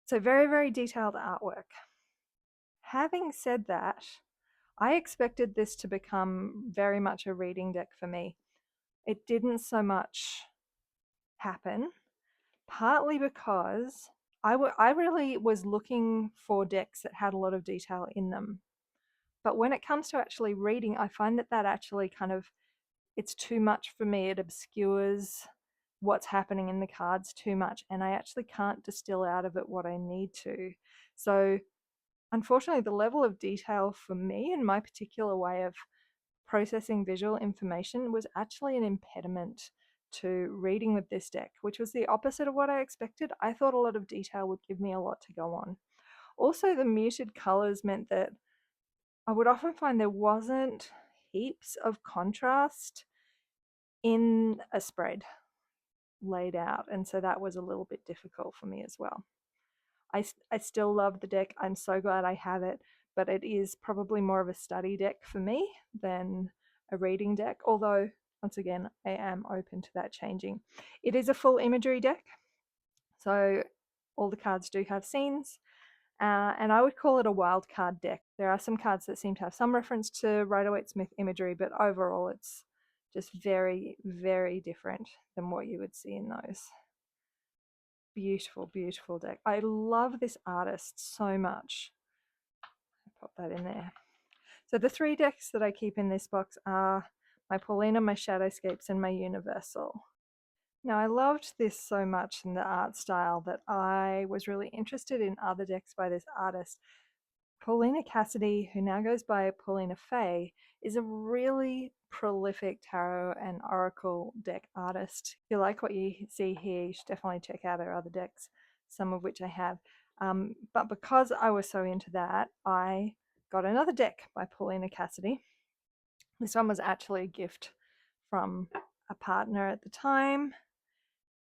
So very, very detailed artwork. Having said that, I expected this to become very much a reading deck for me. It didn't so much happen, partly because I really was looking for decks that had a lot of detail in them. But when it comes to actually reading, I find that actually it's too much for me. It obscures what's happening in the cards too much, and I actually can't distill out of it what I need to. So unfortunately, the level of detail for me and my particular way of processing visual information was actually an impediment to reading with this deck, which was the opposite of what I expected. I thought a lot of detail would give me a lot to go on. Also, the muted colors meant that I would often find there wasn't heaps of contrast in a spread laid out, and so that was a little bit difficult for me as well. I still love the deck. I'm so glad I have it, but it is probably more of a study deck for me than a reading deck, although once again I am open to that changing. It is a full imagery deck, so all the cards do have scenes, and I would call it a wild card deck. There are some cards that seem to have some reference to Rider-Waite-Smith imagery, but overall it's just very, very different than what you would see in those. Beautiful, beautiful deck. I love this artist so much. I'll pop that in there. So the 3 decks that I keep in this box are my Paulina, my Shadowscapes, and my Universal. Now, I loved this so much in the art style that I was really interested in other decks by this artist. Paulina Cassidy, who now goes by Paulina Fae, is a really prolific tarot and oracle deck artist. If you like what you see here, you should definitely check out her other decks, some of which I have. But because I was so into that, I got another deck by Paulina Cassidy. This one was actually a gift from a partner at the time,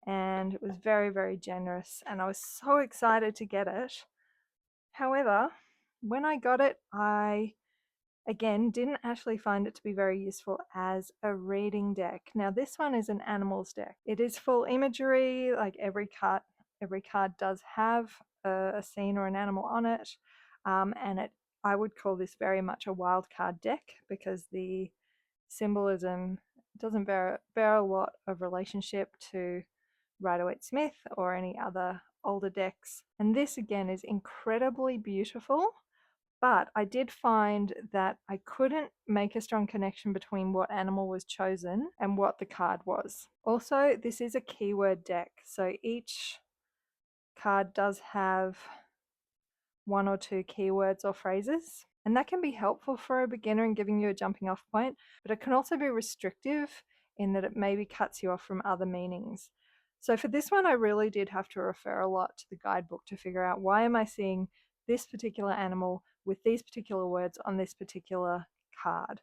and it was very, very generous, and I was so excited to get it. However, when I got it, I again didn't actually find it to be very useful as a reading deck. Now this one is an animals deck. It is full imagery, like every card does have a scene or an animal on it, and I would call this very much a wild card deck because the symbolism doesn't bear a lot of relationship to Rider-Waite-Smith or any other older decks. And this again is incredibly beautiful, but I did find that I couldn't make a strong connection between what animal was chosen and what the card was. Also, this is a keyword deck, so each card does have 1 or 2 keywords or phrases, and that can be helpful for a beginner in giving you a jumping off point, but it can also be restrictive in that it maybe cuts you off from other meanings. So for this one, I really did have to refer a lot to the guidebook to figure out, why am I seeing this particular animal with these particular words on this particular card?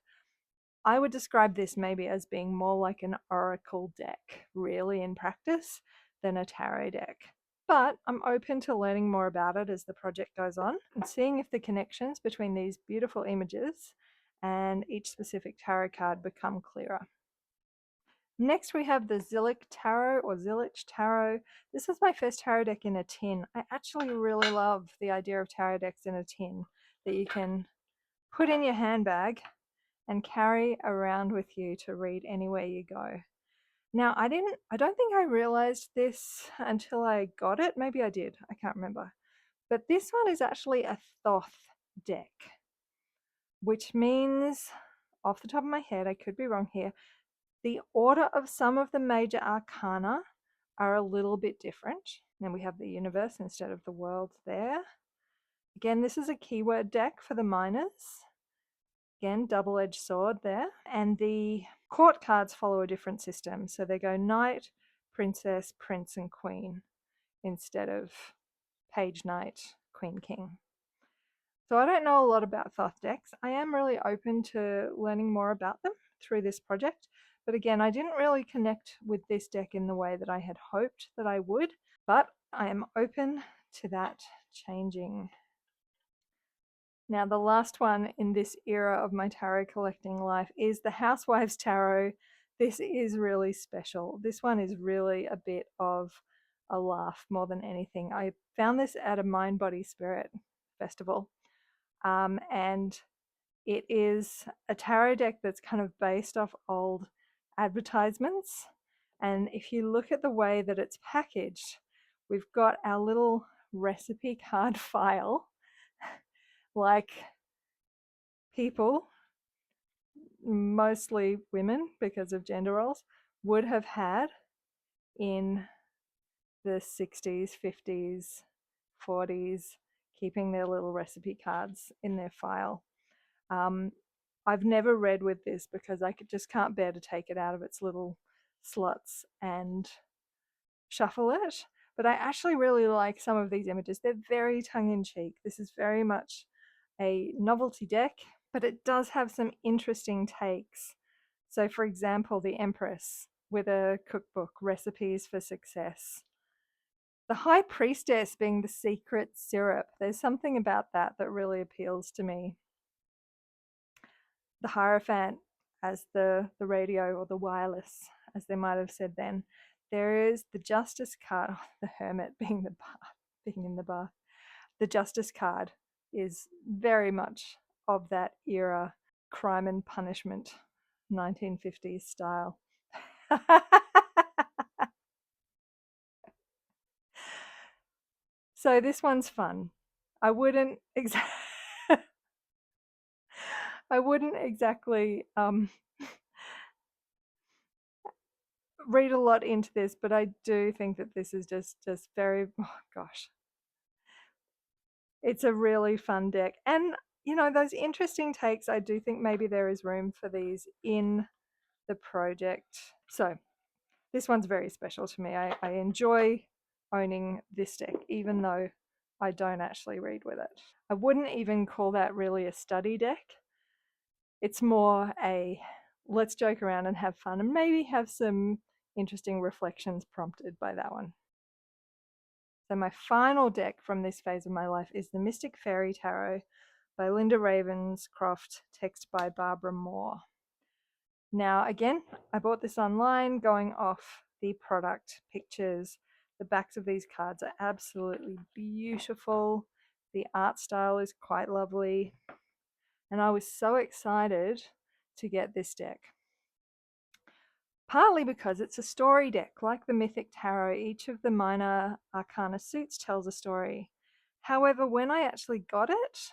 I would describe this maybe as being more like an oracle deck, really, in practice, than a tarot deck. But I'm open to learning more about it as the project goes on and seeing if the connections between these beautiful images and each specific tarot card become clearer. Next, we have the Zillich Tarot or Zillich Tarot. This is my first tarot deck in a tin. I actually really love the idea of tarot decks in a tin that you can put in your handbag and carry around with you to read anywhere you go. Now, I don't think I realized this until I got it. Maybe I did, I can't remember. But this one is actually a Thoth deck, which means, off the top of my head, I could be wrong here, the order of some of the major arcana are a little bit different. Then we have the universe instead of the world there. Again, this is a keyword deck for the minors. Again, double-edged sword there. And the court cards follow a different system. So they go knight, princess, prince, and queen instead of page, knight, queen, king. So I don't know a lot about Thoth decks. I am really open to learning more about them through this project. But again, I didn't really connect with this deck in the way that I had hoped that I would. But I am open to that changing. Now, the last one in this era of my tarot collecting life is the Housewives Tarot. This is really special. This one is really a bit of a laugh more than anything. I found this at a Mind Body Spirit festival, and it is a tarot deck that's kind of based off old advertisements. And if you look at the way that it's packaged, we've got our little recipe card file, like people, mostly women because of gender roles, would have had in the 60s, 50s, 40s, keeping their little recipe cards in their file. I've never read with this because I just can't bear to take it out of its little slots and shuffle it. But I actually really like some of these images. They're very tongue-in-cheek. This is very much a novelty deck, but it does have some interesting takes. So for example, the Empress with a cookbook, Recipes for Success. The High Priestess being the secret syrup. There's something about that that really appeals to me. The Hierophant as the radio or the wireless, as they might have said then. There is the Justice card, the Hermit being in the bath. The Justice card is very much of that era, crime and punishment, 1950s style. So this one's fun. I wouldn't I wouldn't exactly read a lot into this, but I do think that this is just very, oh gosh, it's a really fun deck. And you know, those interesting takes, I do think maybe there is room for these in the project. So this one's very special to me. I enjoy owning this deck, even though I don't actually read with it. I wouldn't even call that really a study deck. It's more a let's joke around and have fun and maybe have some interesting reflections prompted by that one. So my final deck from this phase of my life is the Mystic Fairy Tarot by Linda Ravenscroft, text by Barbara Moore. Now, again, I bought this online going off the product pictures. The backs of these cards are absolutely beautiful. The art style is quite lovely. And I was so excited to get this deck. Partly because it's a story deck. Like the Mythic Tarot, each of the minor arcana suits tells a story. However, when I actually got it,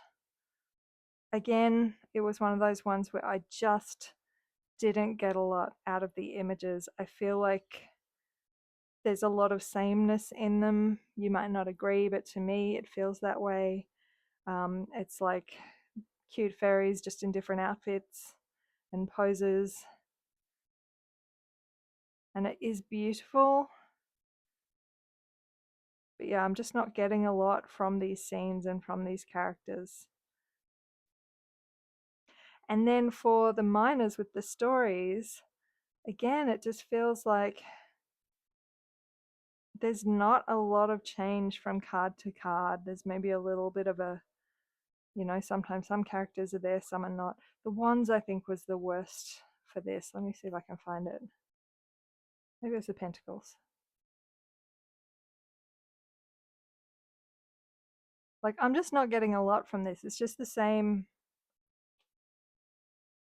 again, it was one of those ones where I just didn't get a lot out of the images. I feel like there's a lot of sameness in them. You might not agree, but to me, it feels that way. It's like cute fairies just in different outfits and poses. And it is beautiful. But yeah, I'm just not getting a lot from these scenes and from these characters. And then for the minors with the stories, again, it just feels like there's not a lot of change from card to card. There's maybe a little bit of a, you know, sometimes some characters are there, some are not. The Wands, I think, was the worst for this. Let me see if I can find it. Maybe it's the Pentacles. Like, I'm just not getting a lot from this. It's just the same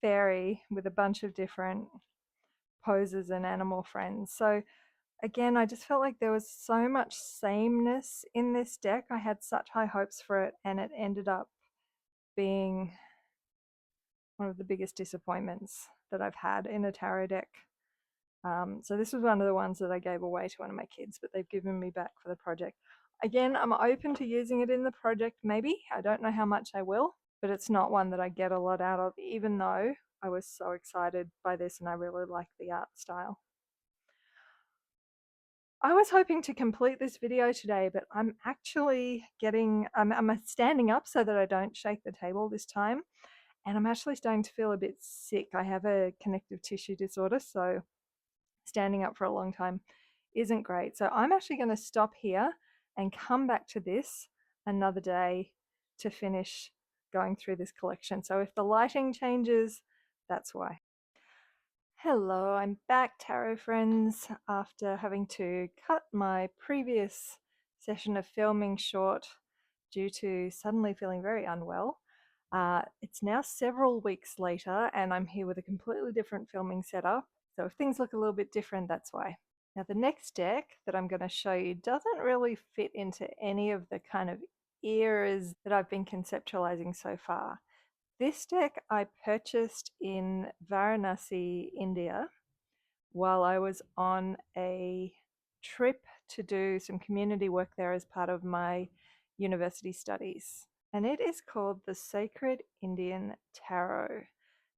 fairy with a bunch of different poses and animal friends. So again, I just felt like there was so much sameness in this deck. I had such high hopes for it, and it ended up being one of the biggest disappointments that I've had in a tarot deck. So this was one of the ones that I gave away to one of my kids, but they've given me back for the project. Again, I'm open to using it in the project, maybe. I don't know how much I will, but it's not one that I get a lot out of, even though I was so excited by this and I really like the art style. I was hoping to complete this video today, but I'm actually I'm standing up so that I don't shake the table this time. And I'm actually starting to feel a bit sick. I have a connective tissue disorder, so standing up for a long time isn't great. So I'm actually going to stop here and come back to this another day to finish going through this collection. So if the lighting changes, that's why. Hello, I'm back, tarot friends, after having to cut my previous session of filming short due to suddenly feeling very unwell. It's now several weeks later, and I'm here with a completely different filming setup. So if things look a little bit different, that's why. Now, the next deck that I'm going to show you doesn't really fit into any of the kind of eras that I've been conceptualizing so far. This deck I purchased in Varanasi, India, while I was on a trip to do some community work there as part of my university studies. And it is called the Sacred Indian Tarot.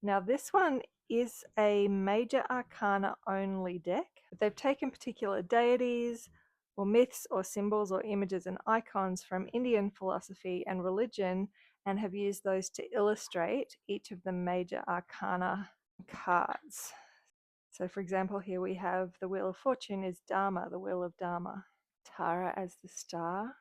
Now, this one is a major arcana only deck. They've taken particular deities or myths or symbols or images and icons from Indian philosophy and religion and have used those to illustrate each of the major arcana cards. So for example, here we have the Wheel of Fortune is Dharma, the Wheel of Dharma. Tara as the star.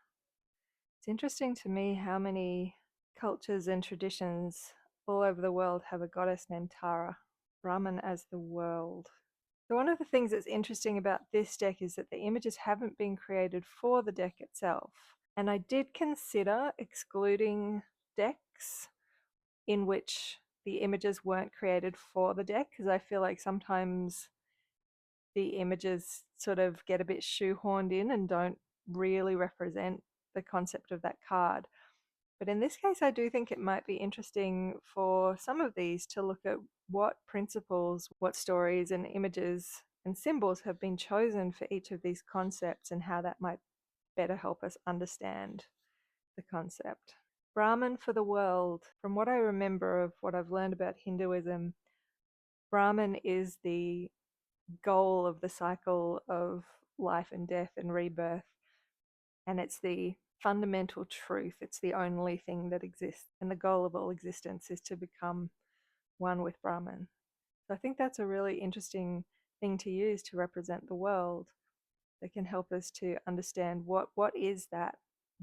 It's interesting to me how many cultures and traditions all over the world have a goddess named Tara. Brahman as the world. So one of the things that's interesting about this deck is that the images haven't been created for the deck itself. And I did consider excluding decks in which the images weren't created for the deck, because I feel like sometimes the images sort of get a bit shoehorned in and don't really represent the concept of that card. But in this case, I do think it might be interesting for some of these to look at what principles, what stories and images and symbols have been chosen for each of these concepts and how that might better help us understand the concept. Brahman for the world. From what I remember of what I've learned about Hinduism, Brahman is the goal of the cycle of life and death and rebirth. And it's the fundamental truth. It's the only thing that exists. And the goal of all existence is to become one with Brahman. So I think that's a really interesting thing to use to represent the world that can help us to understand what is that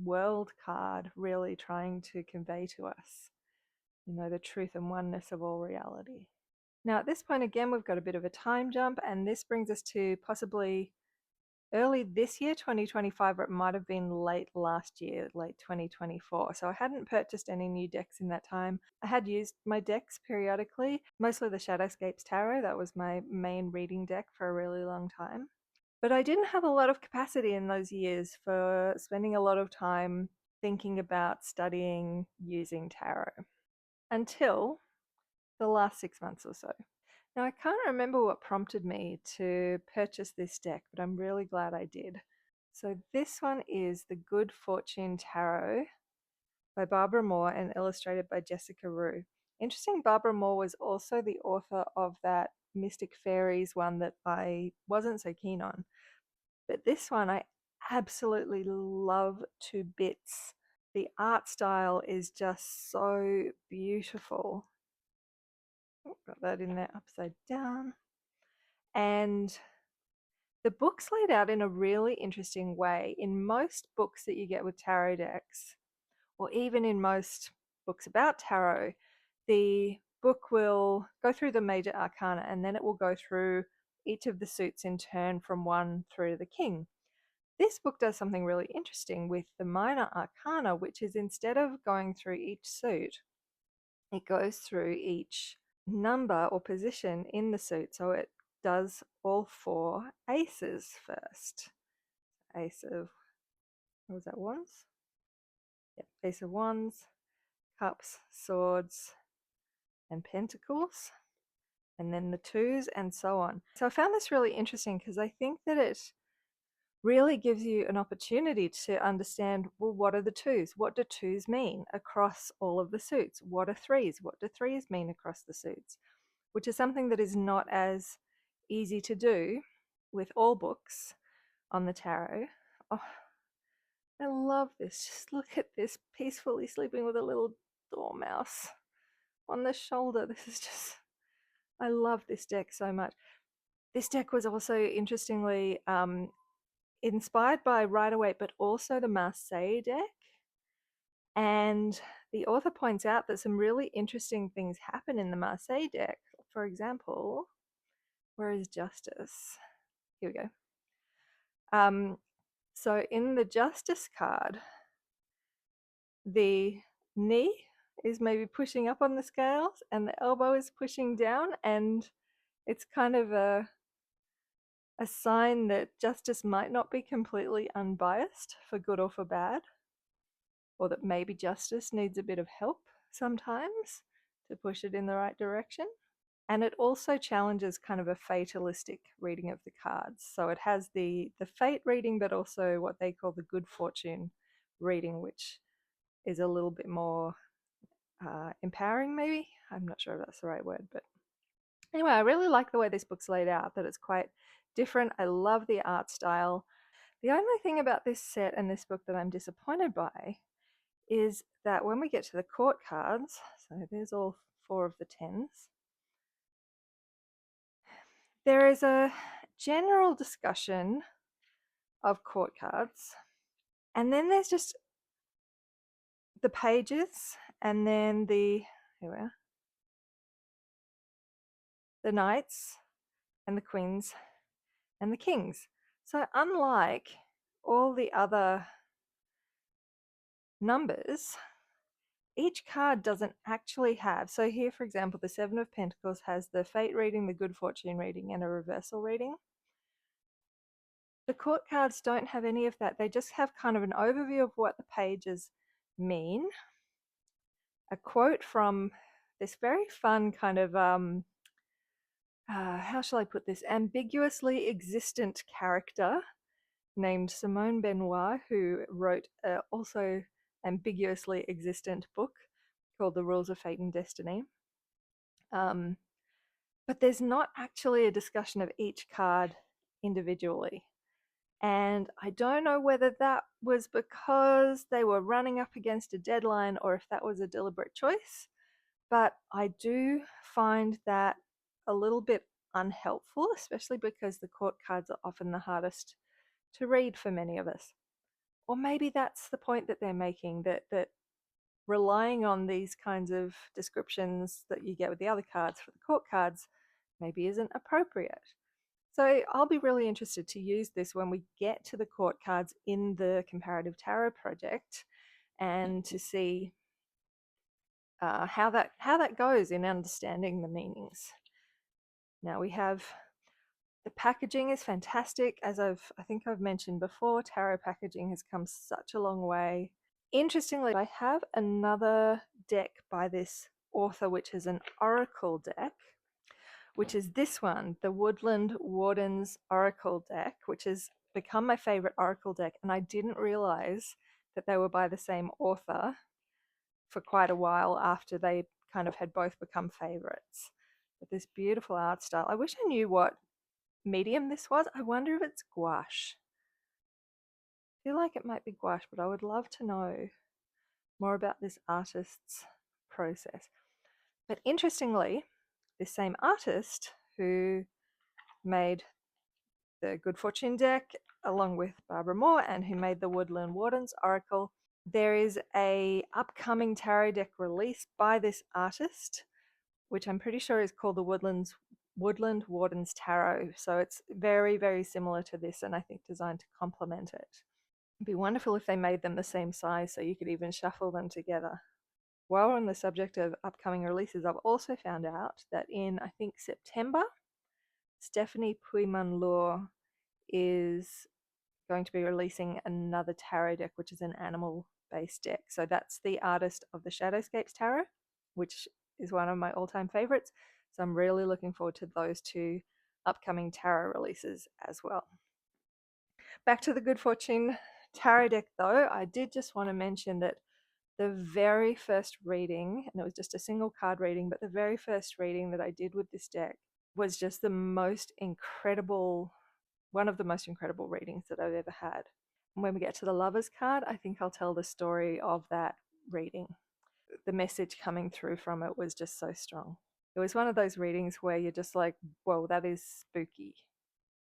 world card really trying to convey to us. You know, the truth and oneness of all reality. Now, at this point, again, we've got a bit of a time jump, and this brings us to possibly early this year, 2025, or it might have been late last year, late 2024. So I hadn't purchased any new decks in that time. I had used my decks periodically, mostly the Shadowscapes Tarot. That was my main reading deck for a really long time. But I didn't have a lot of capacity in those years for spending a lot of time thinking about studying using tarot until the last 6 months or so. Now, I can't remember what prompted me to purchase this deck, but I'm really glad I did. So this one is the Good Fortune Tarot by Barbara Moore and illustrated by Jessica Rue. Interesting, Barbara Moore was also the author of that Mystic Fairies one that I wasn't so keen on. But this one I absolutely love to bits. The art style is just so beautiful. Oh, got that in there upside down. And the book's laid out in a really interesting way. In most books that you get with tarot decks, or even in most books about tarot, the book will go through the major arcana and then it will go through each of the suits in turn from 1 through to the king. This book does something really interesting with the minor arcana, which is instead of going through each suit, it goes through each number or position in the suit. So it does all 4 aces first. Ace of, what was that, wands? Yep, ace of wands, cups, swords, and pentacles, and then the 2s and so on. So I found this really interesting because I think that it really gives you an opportunity to understand, well, what are the 2s? What do 2s mean across all of the suits? What are 3s? What do 3s mean across the suits? Which is something that is not as easy to do with all books on the tarot. Oh, I love this. Just look at this, peacefully sleeping with a little dormouse on the shoulder. This is just, I love this deck so much. This deck was also interestingly inspired by Rider-Waite, but also the Marseille deck. And the author points out that some really interesting things happen in the Marseille deck. For example, where is Justice? Here we go. So in the Justice card, the knee is maybe pushing up on the scales and the elbow is pushing down, and it's kind of a sign that justice might not be completely unbiased for good or for bad, or that maybe justice needs a bit of help sometimes to push it in the right direction. And it also challenges kind of a fatalistic reading of the cards. So it has the fate reading, but also what they call the good fortune reading, which is a little bit more empowering, maybe. I'm not sure if that's the right word, but anyway, I really like the way this book's laid out, that it's quite different. I love the art style. The only thing about this set and this book that I'm disappointed by is that when we get to the court cards, so there's all 4 of the 10s, there is a general discussion of court cards, and then there's just the pages, and then here we are, the knights and the queens and the kings. So unlike all the other numbers, each card doesn't actually have, so here for example the 7 of Pentacles has the fate reading, the good fortune reading, and a reversal reading. The court cards don't have any of that. They just have kind of an overview of what the pages mean, a quote from this very fun kind of, how shall I put this, ambiguously existent character named Simone Benoit, who wrote a also ambiguously existent book called The Rules of Fate and Destiny. But there's not actually a discussion of each card individually. And I don't know whether that was because they were running up against a deadline or if that was a deliberate choice. But I do find that a little bit unhelpful, especially because the court cards are often the hardest to read for many of us. Or maybe that's the point that they're making, that relying on these kinds of descriptions that you get with the other cards for the court cards maybe isn't appropriate. So I'll be really interested to use this when we get to the court cards in the Comparative Tarot project, and to see how that goes in understanding the meanings. Now we have the packaging is fantastic. As I think I've mentioned before, tarot packaging has come such a long way. Interestingly, I have another deck by this author, which is an oracle deck, which is this one, the Woodland Wardens Oracle deck, which has become my favorite oracle deck. And I didn't realize that they were by the same author for quite a while after they kind of had both become favorites. But this beautiful art style. I wish I knew what medium this was. I wonder if it's gouache. I feel like it might be gouache, but I would love to know more about this artist's process. But interestingly, this same artist who made the Good Fortune deck along with Barbara Moore, and who made the Woodland Wardens Oracle, there is a upcoming tarot deck release by this artist, which I'm pretty sure is called the Woodland Wardens Tarot. So it's very, very similar to this, and I think designed to complement it. It'd be wonderful if they made them the same size so you could even shuffle them together. While we're on the subject of upcoming releases, I've also found out that in, I think, September, Stephanie Puiman-Lure is going to be releasing another tarot deck, which is an animal-based deck. So that's the artist of the Shadowscapes Tarot, which is one of my all-time favorites. So I'm really looking forward to those two upcoming tarot releases as well. Back to the Good Fortune Tarot deck, though, I did just want to mention that the very first reading, and it was just a single card reading, but the very first reading that I did with this deck was just the most incredible, one of the most incredible readings that I've ever had. And when we get to the Lovers card, I think I'll tell the story of that reading. The message coming through from it was just so strong. It was one of those readings where you're just like, whoa, that is spooky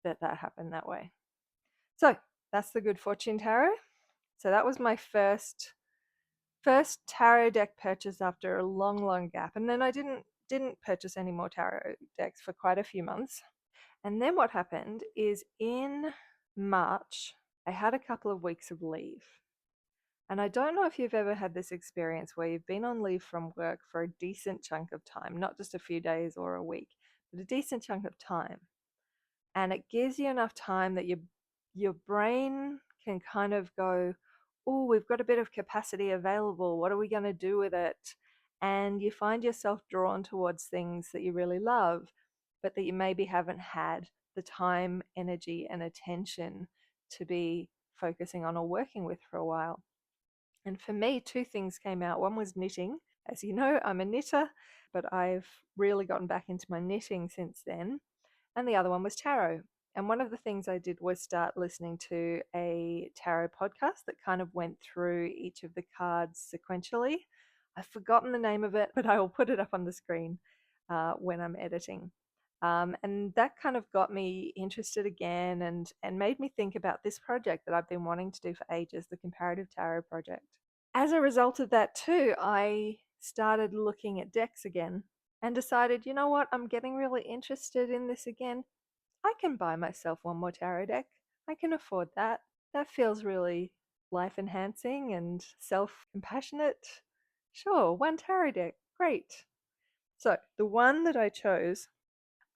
that happened that way. So that's the Good Fortune Tarot. So that was my first tarot deck purchase after a long gap, and then I didn't purchase any more tarot decks for quite a few months. And then what happened is in March I had a couple of weeks of leave, and I don't know if you've ever had this experience where you've been on leave from work for a decent chunk of time, not just a few days or a week, but a decent chunk of time, and it gives you enough time that your brain can kind of go, oh, we've got a bit of capacity available. What are we going to do with it? And you find yourself drawn towards things that you really love, but that you maybe haven't had the time, energy, and attention to be focusing on or working with for a while. And for me, two things came out. One was knitting. As you know, I'm a knitter, but I've really gotten back into my knitting since then. And the other one was tarot. And one of the things I did was start listening to a tarot podcast that kind of went through each of the cards sequentially. I've forgotten the name of it, but I will put it up on the screen when I'm editing. And that kind of got me interested again, and made me think about this project that I've been wanting to do for ages, the Comparative Tarot project. As a result of that too, I started looking at decks again and decided, you know what, I'm getting really interested in this again. I can buy myself one more tarot deck. I can afford that. That feels really life enhancing and self-compassionate. Sure, one tarot deck. Great. So the one that I chose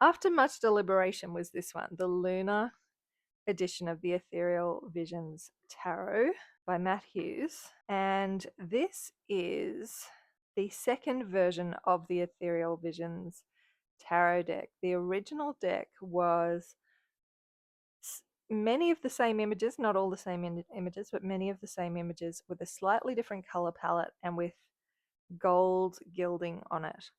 after much deliberation was this one, the Lunar edition of the Ethereal Visions Tarot by Matt Hughes. And this is the second version of the Ethereal Visions tarot deck. The original deck was many of the same images, not all the same images, but many of the same images with a slightly different color palette and with gold gilding on it.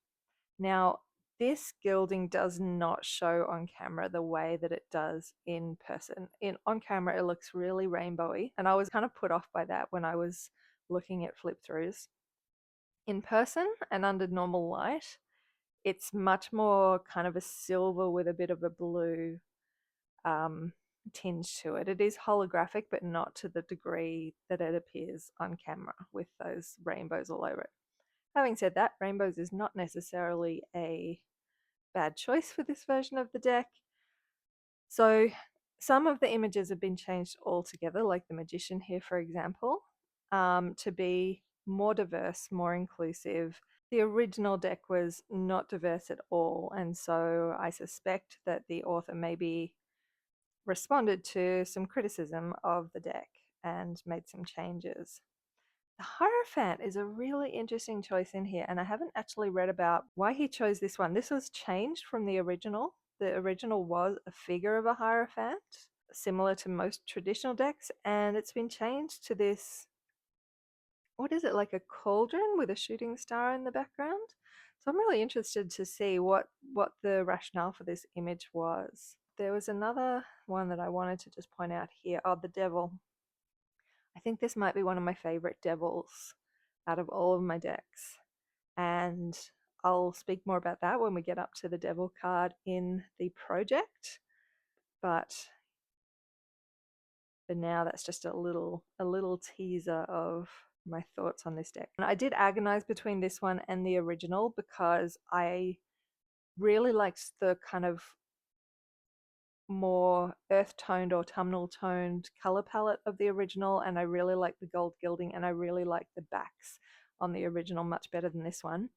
Now, this gilding does not show on camera the way that it does in person. On camera, it looks really rainbowy, and I was kind of put off by that when I was looking at flip throughs. In person and under normal light, it's much more kind of a silver with a bit of a blue tinge to it. It is holographic, but not to the degree that it appears on camera with those rainbows all over it. Having said that, rainbows is not necessarily a bad choice for this version of the deck. So some of the images have been changed altogether, like the magician here, for example, to be more diverse, more inclusive. The original deck was not diverse at all, and so I suspect that the author maybe responded to some criticism of the deck and made some changes. The Hierophant is a really interesting choice in here, and I haven't actually read about why he chose this one. This was changed from the original. The original was a figure of a Hierophant, similar to most traditional decks, and it's been changed to this, what is it, like a cauldron with a shooting star in the background? So I'm really interested to see what the rationale for this image was. There was another one that I wanted to just point out here. Oh, the devil. I think this might be one of my favorite devils out of all of my decks. And I'll speak more about that when we get up to the devil card in the project. But for now, that's just a little teaser of my thoughts on this deck. And I did agonize between this one and the original because I really liked the kind of more earth toned, autumnal toned color palette of the original, and I really like the gold gilding, and I really like the backs on the original much better than this one.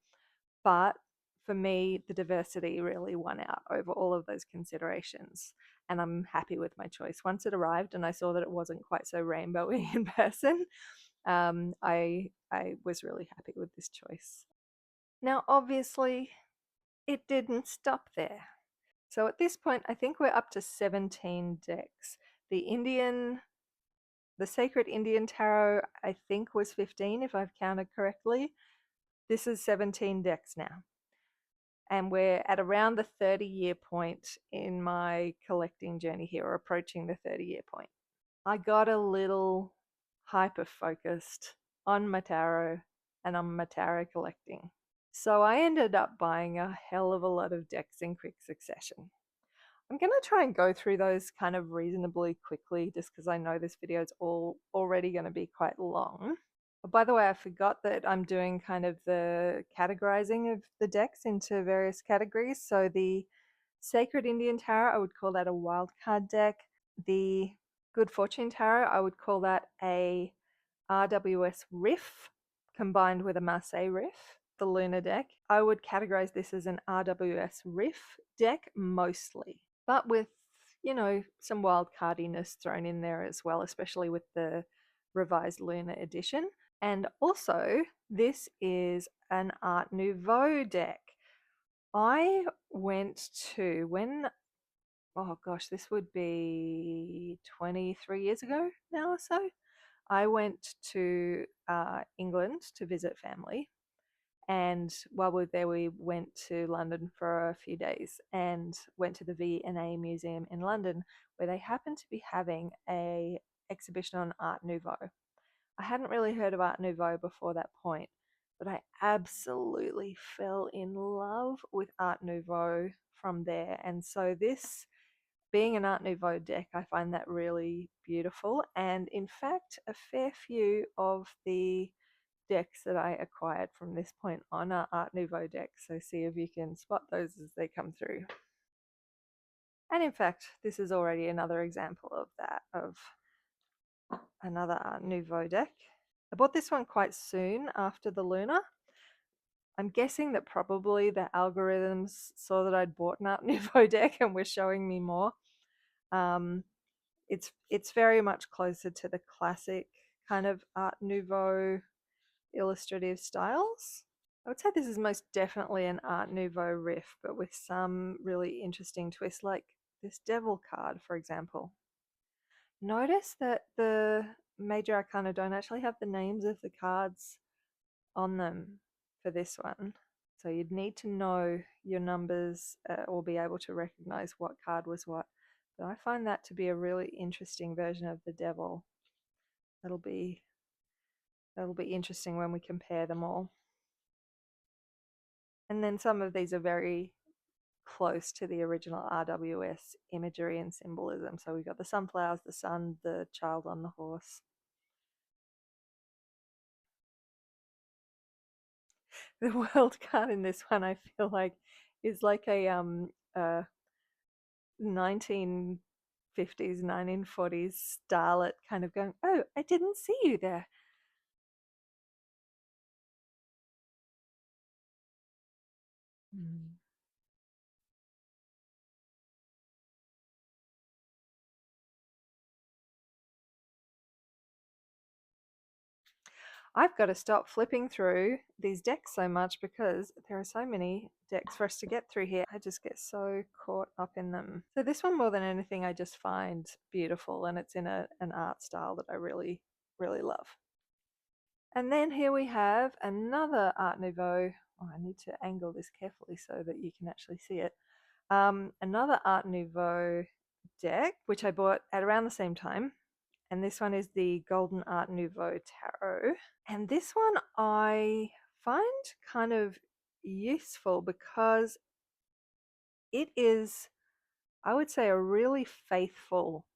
But for me, the diversity really won out over all of those considerations, and I'm happy with my choice. Once it arrived and I saw that it wasn't quite so rainbowy in person, I was really happy with this choice. Now, obviously, it didn't stop there. So at this point, I think we're up to 17 decks. The Sacred Indian Tarot, I think, was 15, if I've counted correctly. This is 17 decks now. And we're at around the 30-year point in my collecting journey here, or approaching the 30-year point. I got a little hyper-focused on my tarot and on my tarot collecting. So I ended up buying a hell of a lot of decks in quick succession. I'm going to try and go through those kind of reasonably quickly just because I know this video is already going to be quite long. But by the way, I forgot that I'm doing kind of the categorizing of the decks into various categories. So the Sacred Indian Tarot, I would call that a wildcard deck. The Good Fortune Tarot, I would call that a RWS Riff combined with a Marseille Riff. The Luna deck, I would categorize this as an RWS Riff deck mostly, but with, some wild cardiness thrown in there as well, especially with the revised Luna edition. And also, this is an Art Nouveau deck. I went to, oh gosh, this would be 23 years ago now or so. I went to England to visit family. And while we were there, we went to London for a few days and went to the V&A Museum in London, where they happened to be having a exhibition on Art Nouveau. I hadn't really heard of Art Nouveau before that point, but I absolutely fell in love with Art Nouveau from there. And so this, being an Art Nouveau deck, I find that really beautiful. And in fact, a fair few of the decks that I acquired from this point on are Art Nouveau decks, so see if you can spot those as they come through. And in fact, this is already another example of that, of another Art Nouveau deck. I bought this one quite soon after the Luna. I'm guessing that probably the algorithms saw that I'd bought an Art Nouveau deck and were showing me more. It's very much closer to the classic kind of Art Nouveau illustrative styles. I would say this is most definitely an Art Nouveau riff, but with some really interesting twists, like this Devil card, for example. Notice that the Major Arcana don't actually have the names of the cards on them for this one. So you'd need to know your numbers or be able to recognize what card was what. But I find that to be a really interesting version of the Devil. That'll be interesting when we compare them all. And then some of these are very close to the original RWS imagery and symbolism. So we've got the sunflowers, the sun, the child on the horse. The world card in this one, I feel like, is like a 1950s, 1940s starlet kind of going, "Oh, I didn't see you there." Mm. I've got to stop flipping through these decks so much because there are so many decks for us to get through here. I just get so caught up in them. So this one, more than anything, I just find beautiful, and it's in an art style that I really, really love. And then here we have another Art Nouveau. Oh, I need to angle this carefully so that you can actually see it. Another Art Nouveau deck, which I bought at around the same time. And this one is the Golden Art Nouveau Tarot. And this one I find kind of useful because it is, I would say, a really faithful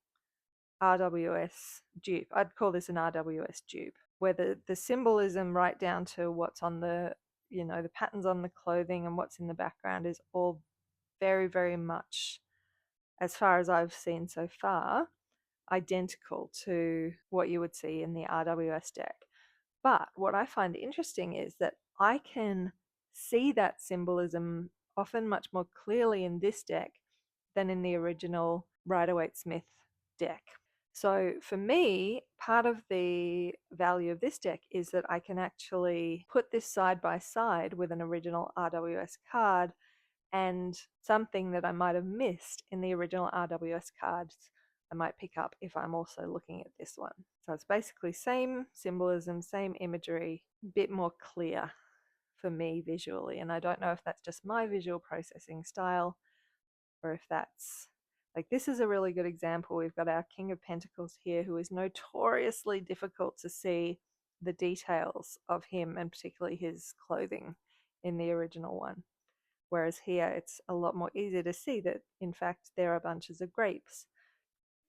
RWS dupe. I'd call this an RWS dupe, where the symbolism right down to what's on the, the patterns on the clothing and what's in the background is all very, very much, as far as I've seen so far, identical to what you would see in the RWS deck. But what I find interesting is that I can see that symbolism often much more clearly in this deck than in the original Rider-Waite-Smith deck. So for me, part of the value of this deck is that I can actually put this side by side with an original RWS card, and something that I might have missed in the original RWS cards I might pick up if I'm also looking at this one. So it's basically same symbolism, same imagery, a bit more clear for me visually. And I don't know if that's just my visual processing style or if that's like, this is a really good example. We've got our King of Pentacles here, who is notoriously difficult to see the details of him, and particularly his clothing in the original one. Whereas here it's a lot more easy to see that, in fact, there are bunches of grapes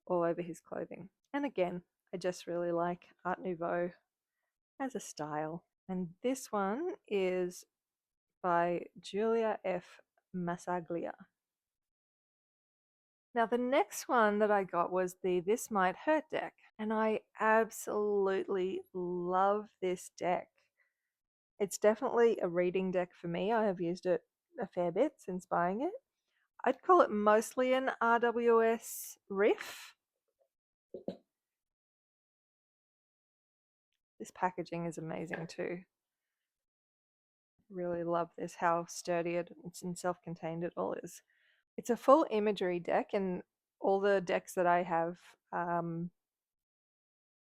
all over his clothing. And again, I just really like Art Nouveau as a style. And this one is by Julia F. Massaglia. Now, the next one that I got was the This Might Hurt deck, and I absolutely love this deck. It's definitely a reading deck for me. I have used it a fair bit since buying it. I'd call it mostly an RWS riff. This packaging is amazing too. Really love this, how sturdy and self-contained it all is. It's a full imagery deck, and all the decks that I have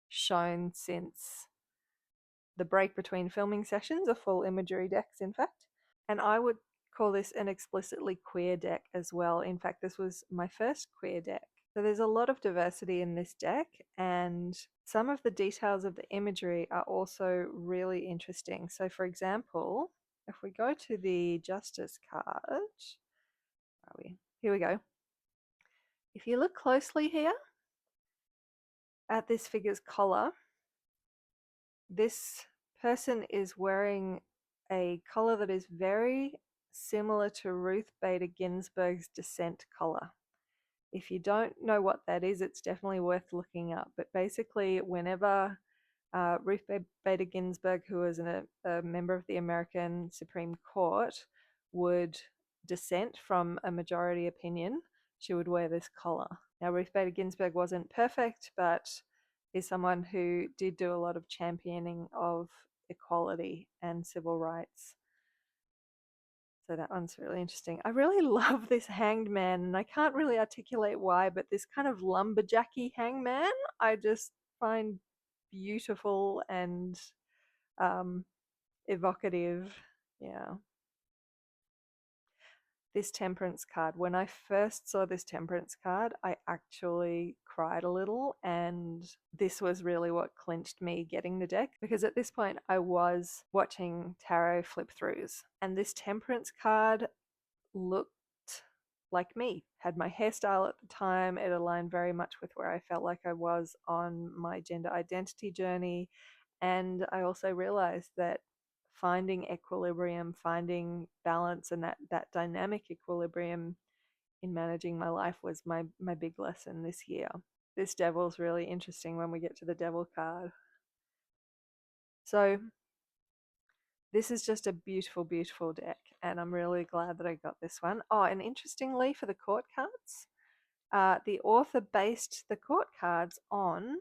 shown since the break between filming sessions are full imagery decks, in fact. And I would call this an explicitly queer deck as well. In fact, this was my first queer deck. So there's a lot of diversity in this deck, and some of the details of the imagery are also really interesting. So for example, if we go to the Justice card, where are we? Here we go. If you look closely here at this figure's collar, this person is wearing a collar that is very similar to Ruth Bader Ginsburg's Descent collar. If you don't know what that is, it's definitely worth looking up. But basically, whenever Ruth Bader Ginsburg, who was a member of the American Supreme Court, would dissent from a majority opinion, she would wear this collar. Now, Ruth Bader Ginsburg wasn't perfect, but is someone who did do a lot of championing of equality and civil rights So that one's really interesting. I really love this hanged man, and I can't really articulate why, but this kind of lumberjacky hangman I just find beautiful and um, evocative. Yeah. This temperance card, when I first saw this temperance card, I actually cried a little, and this was really what clinched me getting the deck, because at this point I was watching tarot flip throughs, and this temperance card looked like me. Had my hairstyle at the time. It aligned very much with where I felt like I was on my gender identity journey. And I also realized that finding equilibrium, finding balance, and that dynamic equilibrium in managing my life was my big lesson this year. This devil's really interesting when we get to the devil card. So this is just a beautiful, beautiful deck, and I'm really glad that I got this one. Oh, and interestingly, for the court cards, the author based the court cards on.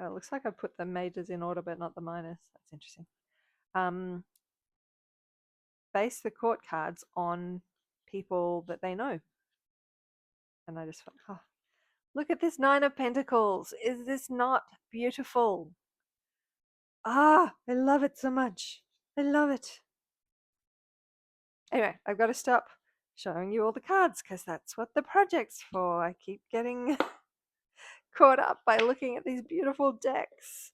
Oh, it looks like I put the majors in order, but not the minors. That's interesting. Based the court cards on people that they know, and I just thought, oh, look at this Nine of Pentacles. Is this not beautiful? Ah, I love it so much. I love it. Anyway, I've got to stop showing you all the cards because that's what the project's for. I keep getting caught up by looking at these beautiful decks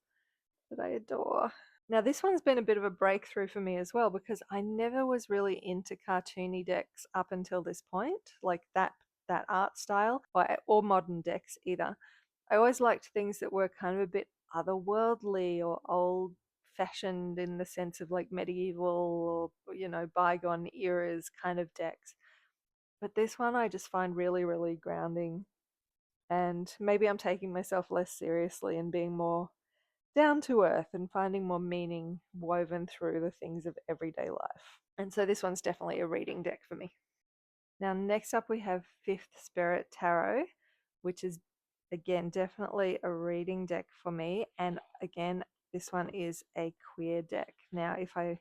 that I adore. Now, this one's been a bit of a breakthrough for me as well, because I never was really into cartoony decks up until this point, like that art style, or modern decks either. I always liked things that were kind of a bit otherworldly or old fashioned in the sense of like medieval or, you know, bygone eras kind of decks. But this one I just find really, really grounding. And maybe I'm taking myself less seriously and being more down to earth and finding more meaning woven through the things of everyday life. And so this one's definitely a reading deck for me. Now, next up we have Fifth Spirit Tarot, which is again definitely a reading deck for me. And again, this one is a queer deck. Now, if I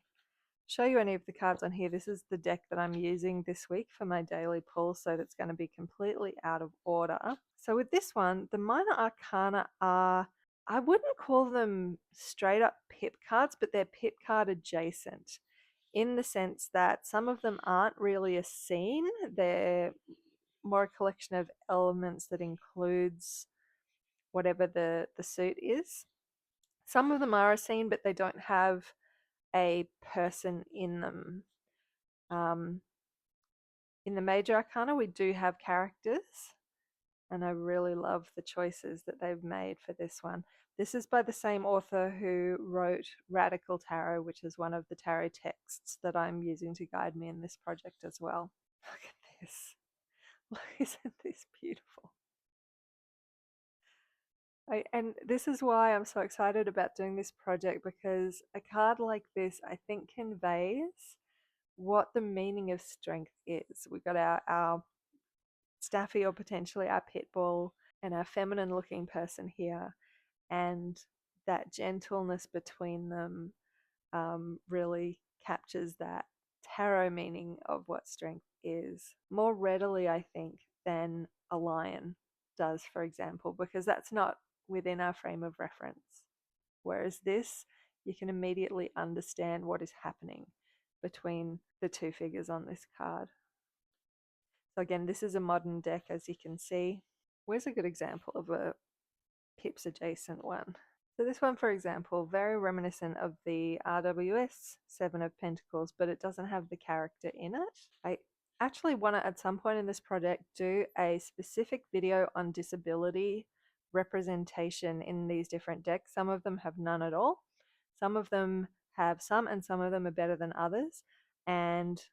show you any of the cards on here, this is the deck that I'm using this week for my daily pull, so that's going to be completely out of order. So with this one, the minor arcana are, I wouldn't call them straight up pip cards, but they're pip card adjacent, in the sense that some of them aren't really a scene. They're more a collection of elements that includes whatever the suit is. Some of them are a scene, but they don't have a person in them. In the major arcana, we do have characters, and I really love the choices that they've made for this one. This is by the same author who wrote Radical Tarot, which is one of the tarot texts that I'm using to guide me in this project as well. Look at this. Isn't this beautiful? And this is why I'm so excited about doing this project, because a card like this, I think, conveys what the meaning of strength is. We've got our Staffy, or potentially our pit bull, and our feminine looking person here, and that gentleness between them really captures that tarot meaning of what strength is more readily, I think, than a lion does, for example, because that's not within our frame of reference. Whereas this, you can immediately understand what is happening between the two figures on this card. So again, this is a modern deck, as you can see. Where's a good example of a pips adjacent one? So this one, for example, very reminiscent of the RWS Seven of Pentacles, but it doesn't have the character in it. I actually want to, at some point in this project, do a specific video on disability representation in these different decks. Some of them have none at all. Some of them have some, and some of them are better than others. And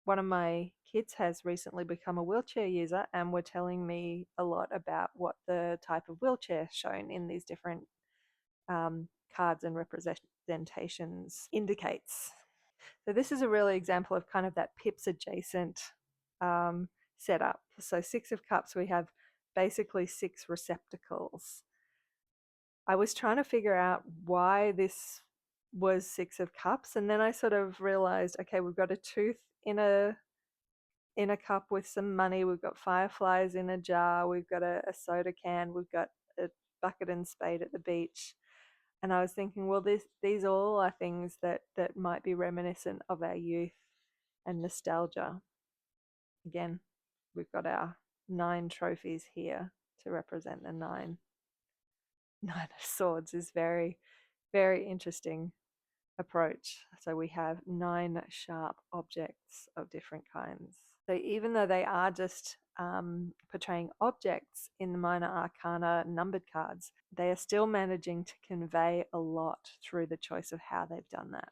one of my kids has recently become a wheelchair user, and were telling me a lot about what the type of wheelchair shown in these different cards and representations indicates. So this is a really example of kind of that pips adjacent setup. So Six of Cups, we have basically six receptacles. I was trying to figure out why this was Six of Cups, and then I sort of realized, okay, we've got a tooth in a cup with some money, we've got fireflies in a jar, we've got a soda can, we've got a bucket and spade at the beach. And I was thinking, well, these all are things that might be reminiscent of our youth and nostalgia. Again, we've got our 9 trophies here to represent the 9. 9 of Swords is very, very interesting approach. So we have 9 sharp objects of different kinds. So even though they are just portraying objects in the minor arcana numbered cards, they are still managing to convey a lot through the choice of how they've done that.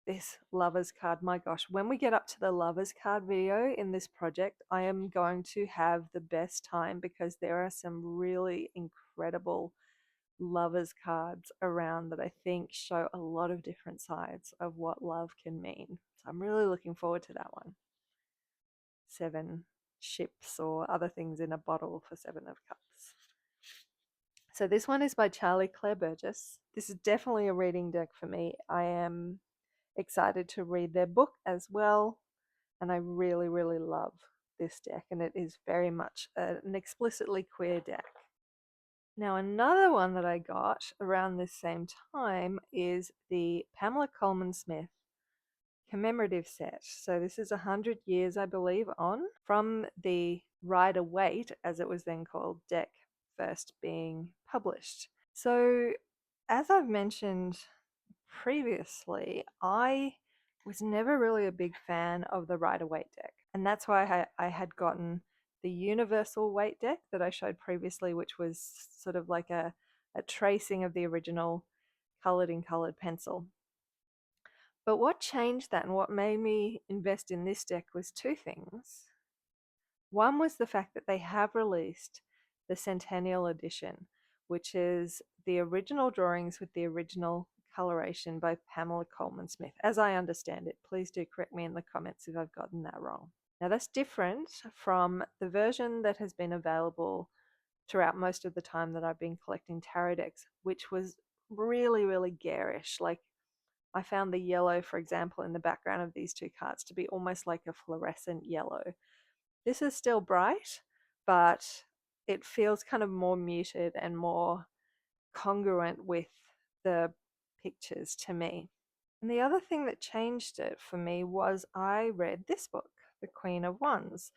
This Lovers card, my gosh, when we get up to the Lovers card video in this project, I am going to have the best time because there are some really incredible Lovers cards around that I think show a lot of different sides of what love can mean. So I'm really looking forward to that one. 7 ships or other things in a bottle for 7 of Cups. So this one is by Charlie Claire Burgess. This is definitely a reading deck for me. I am excited to read their book as well, and I really, really love this deck, and it is very much an explicitly queer deck. Now, another one that I got around this same time is the Pamela Coleman-Smith commemorative set. So this is 100 years, I believe, on from the Rider-Waite, as it was then called, deck first being published. So as I've mentioned previously, I was never really a big fan of the Rider-Waite deck, and that's why I had gotten the Universal Waite deck that I showed previously, which was sort of like a tracing of the original colored in colored pencil. But what changed that and what made me invest in this deck was 2 things. One was the fact that they have released the Centennial Edition, which is the original drawings with the original coloration by Pamela Coleman-Smith, as I understand it. Please do correct me in the comments if I've gotten that wrong. Now that's different from the version that has been available throughout most of the time that I've been collecting tarot decks, which was really, really garish. Like, I found the yellow, for example, in the background of these 2 cards to be almost like a fluorescent yellow. This is still bright, but it feels kind of more muted and more congruent with the pictures to me. And the other thing that changed it for me was I read this book, The Queen of Wands.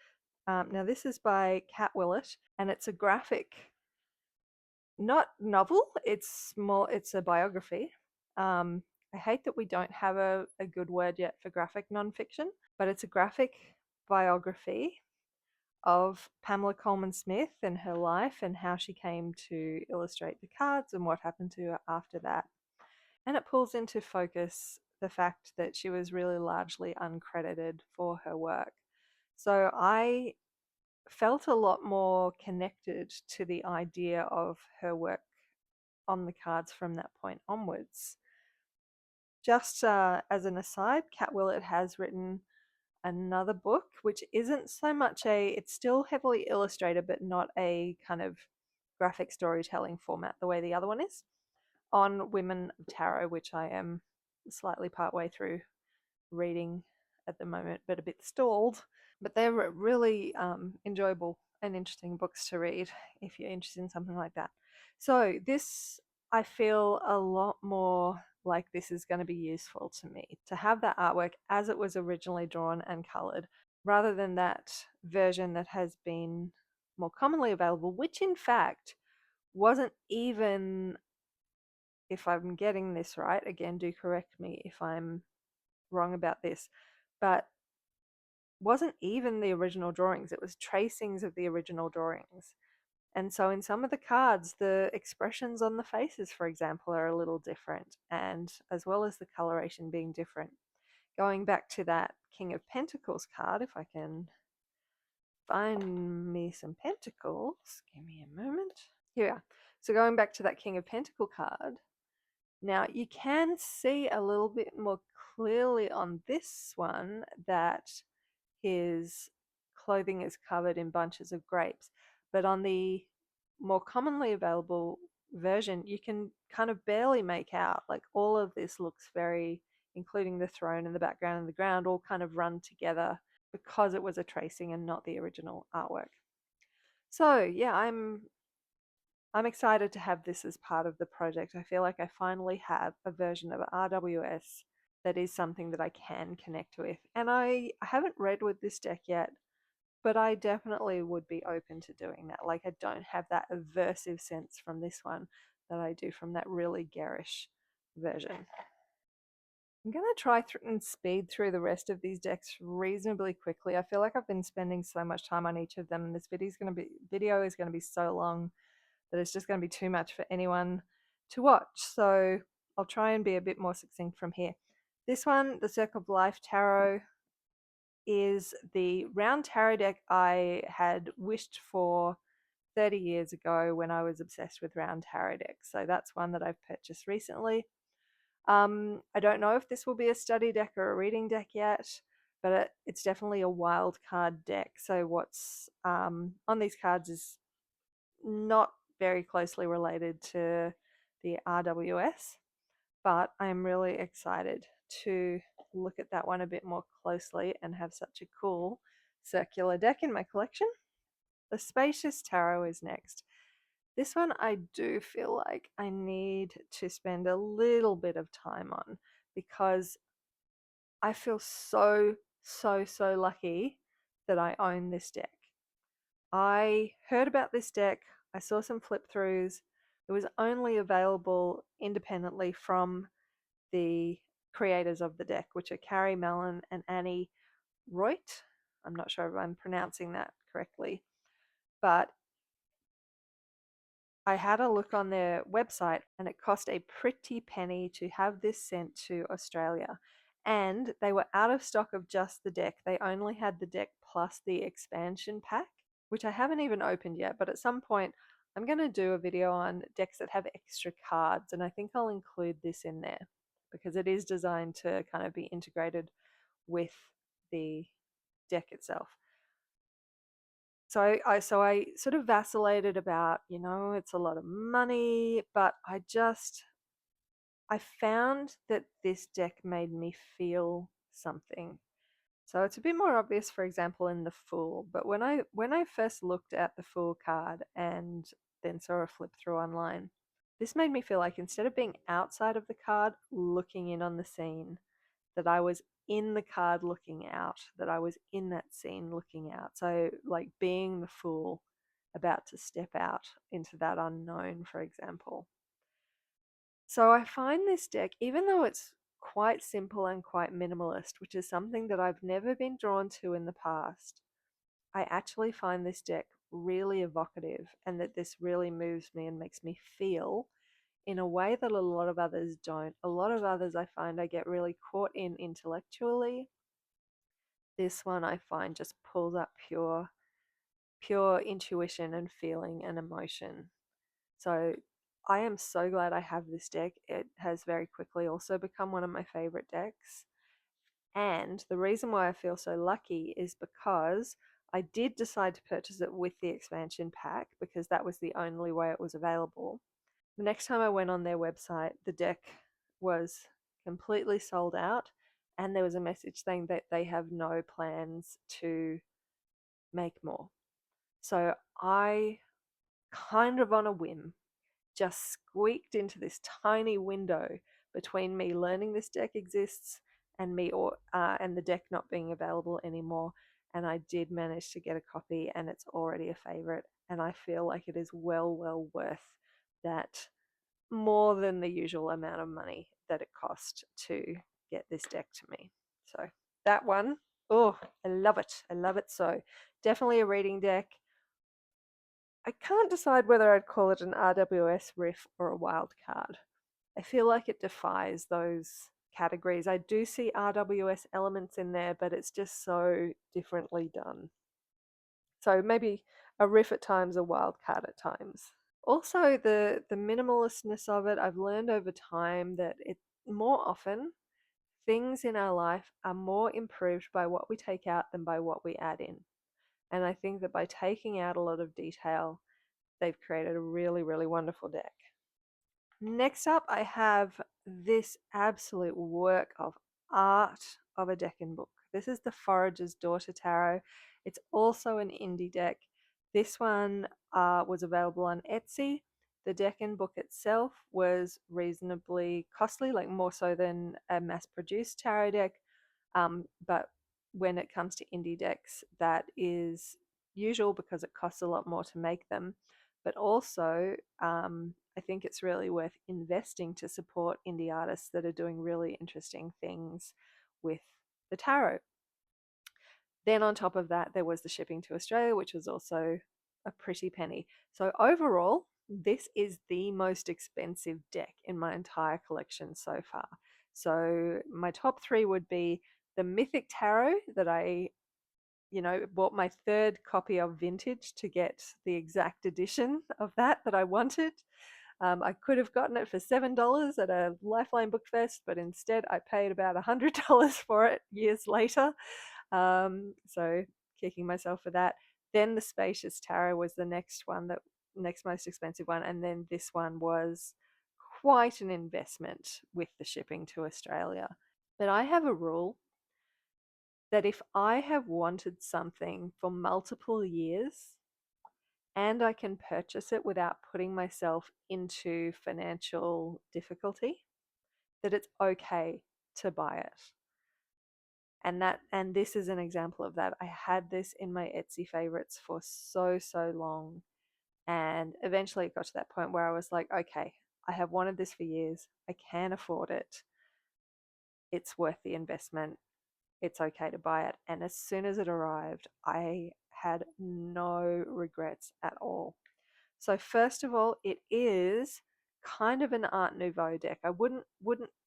Now this is by Kat Willett, and it's a graphic, not novel, it's a biography. I hate that we don't have a good word yet for graphic nonfiction, but it's a graphic biography of Pamela Coleman-Smith and her life and how she came to illustrate the cards and what happened to her after that. And it pulls into focus the fact that she was really largely uncredited for her work. So I felt a lot more connected to the idea of her work on the cards from that point onwards. Just as an aside, Kat Willett has written another book, which isn't so much it's still heavily illustrated, but not a kind of graphic storytelling format the way the other one is, on Women of Tarot, which I am slightly partway through reading at the moment, but a bit stalled. But they're really enjoyable and interesting books to read if you're interested in something like that. So this, I feel a lot more like this is going to be useful to me to have that artwork as it was originally drawn and colored, rather than that version that has been more commonly available, which in fact wasn't even, if I'm getting this right, again, do correct me if I'm wrong about this, but wasn't even the original drawings. It was tracings of the original drawings. And so in some of the cards, the expressions on the faces, for example, are a little different, and as well as the coloration being different. Going back to that King of Pentacles card, if I can find me some pentacles, give me a moment. Here we are. So going back to that King of Pentacle card, now you can see a little bit more clearly on this one that his clothing is covered in bunches of grapes, but on the more commonly available version, you can kind of barely make out. Like all of this looks very, including the throne and the background and the ground, all kind of run together because it was a tracing and not the original artwork. So yeah, I'm excited to have this as part of the project. I feel like I finally have a version of RWS that is something that I can connect with. And I haven't read with this deck yet, but I definitely would be open to doing that. Like, I don't have that aversive sense from this one that I do from that really garish version. I'm going to try and speed through the rest of these decks reasonably quickly. I feel like I've been spending so much time on each of them, and this video is going to be so long that it's just going to be too much for anyone to watch. So I'll try and be a bit more succinct from here. This one, the Circle of Life Tarot, is the round tarot deck I had wished for 30 years ago when I was obsessed with round tarot decks. So that's one that I've purchased recently. I don't know if this will be a study deck or a reading deck yet, but it's definitely a wild card deck. So what's on these cards is not very closely related to the RWS, but I'm really excited to look at that one a bit more closely and have such a cool circular deck in my collection. The Spacious Tarot is next. This one I do feel like I need to spend a little bit of time on because I feel so lucky that I own this deck. I heard about this deck, I saw some flip throughs. It was only available independently from the creators of the deck, which are Carrie Mellon and Annie Roit. I'm not sure if I'm pronouncing that correctly, but I had a look on their website and it cost a pretty penny to have this sent to Australia. And they were out of stock of just the deck. They only had the deck plus the expansion pack, which I haven't even opened yet. But at some point, I'm going to do a video on decks that have extra cards. And I think I'll include this in there because it is designed to kind of be integrated with the deck itself. So I sort of vacillated about, it's a lot of money, but I found that this deck made me feel something. So it's a bit more obvious, for example, in the Fool. But when I first looked at the Fool card and then saw a flip through online, this made me feel like instead of being outside of the card, looking in on the scene, that I was in the card looking out, that I was in that scene looking out. So, like being the fool about to step out into that unknown, for example. So, I find this deck, even though it's quite simple and quite minimalist, which is something that I've never been drawn to in the past, I actually find this deck really evocative and that this really moves me and makes me feel in a way that a lot of others don't. A lot of others I find I get really caught in intellectually. This one I find just pulls up pure intuition and feeling and emotion. So I am so glad I have this deck. It has very quickly also become one of my favorite decks. And the reason why I feel so lucky is because I did decide to purchase it with the expansion pack because that was the only way it was available. The next time I went on their website, the deck was completely sold out, and there was a message saying that they have no plans to make more. So I, kind of on a whim, just squeaked into this tiny window between me learning this deck exists and and the deck not being available anymore. And I did manage to get a copy, and it's already a favorite. And I feel like it is well worth that more than the usual amount of money that it cost to get this deck to me. So that one, oh, I love it. I love it so. Definitely a reading deck. I can't decide whether I'd call it an RWS riff or a wild card. I feel like it defies those categories. I do see RWS elements in there, but it's just so differently done. So maybe a riff at times, a wild card at times. Also, the minimalistness of it, I've learned over time that it more often things in our life are more improved by what we take out than by what we add in. And I think that by taking out a lot of detail, they've created a really wonderful deck. Next up, I have this absolute work of art of a deck and book. This is the Forager's Daughter Tarot. It's also an indie deck. This one was available on Etsy. The deck and book itself was reasonably costly, like more so than a mass-produced tarot deck. But when it comes to indie decks, that is usual because it costs a lot more to make them. But also, I think it's really worth investing to support indie artists that are doing really interesting things with the tarot. Then on top of that, there was the shipping to Australia, which was also a pretty penny. So overall, this is the most expensive deck in my entire collection so far. So my top three would be the Mythic Tarot that I bought my third copy of vintage to get the exact edition of that I wanted. I could have gotten it for $7 at a Lifeline Book Fest, but instead I paid about $100 for it years later. So kicking myself for that. Then the Spacious Tarot was the next most expensive one, and then this one was quite an investment with the shipping to Australia. But I have a rule that if I have wanted something for multiple years and I can purchase it without putting myself into financial difficulty, that it's okay to buy it. And this is an example of that. I had this in my Etsy favorites for so long, and eventually it got to that point where I was like, okay, I have wanted this for years. I can afford it. It's worth the investment. It's okay to buy it. And as soon as it arrived, I had no regrets at all. So first of all, it is kind of an Art Nouveau deck. I wouldn't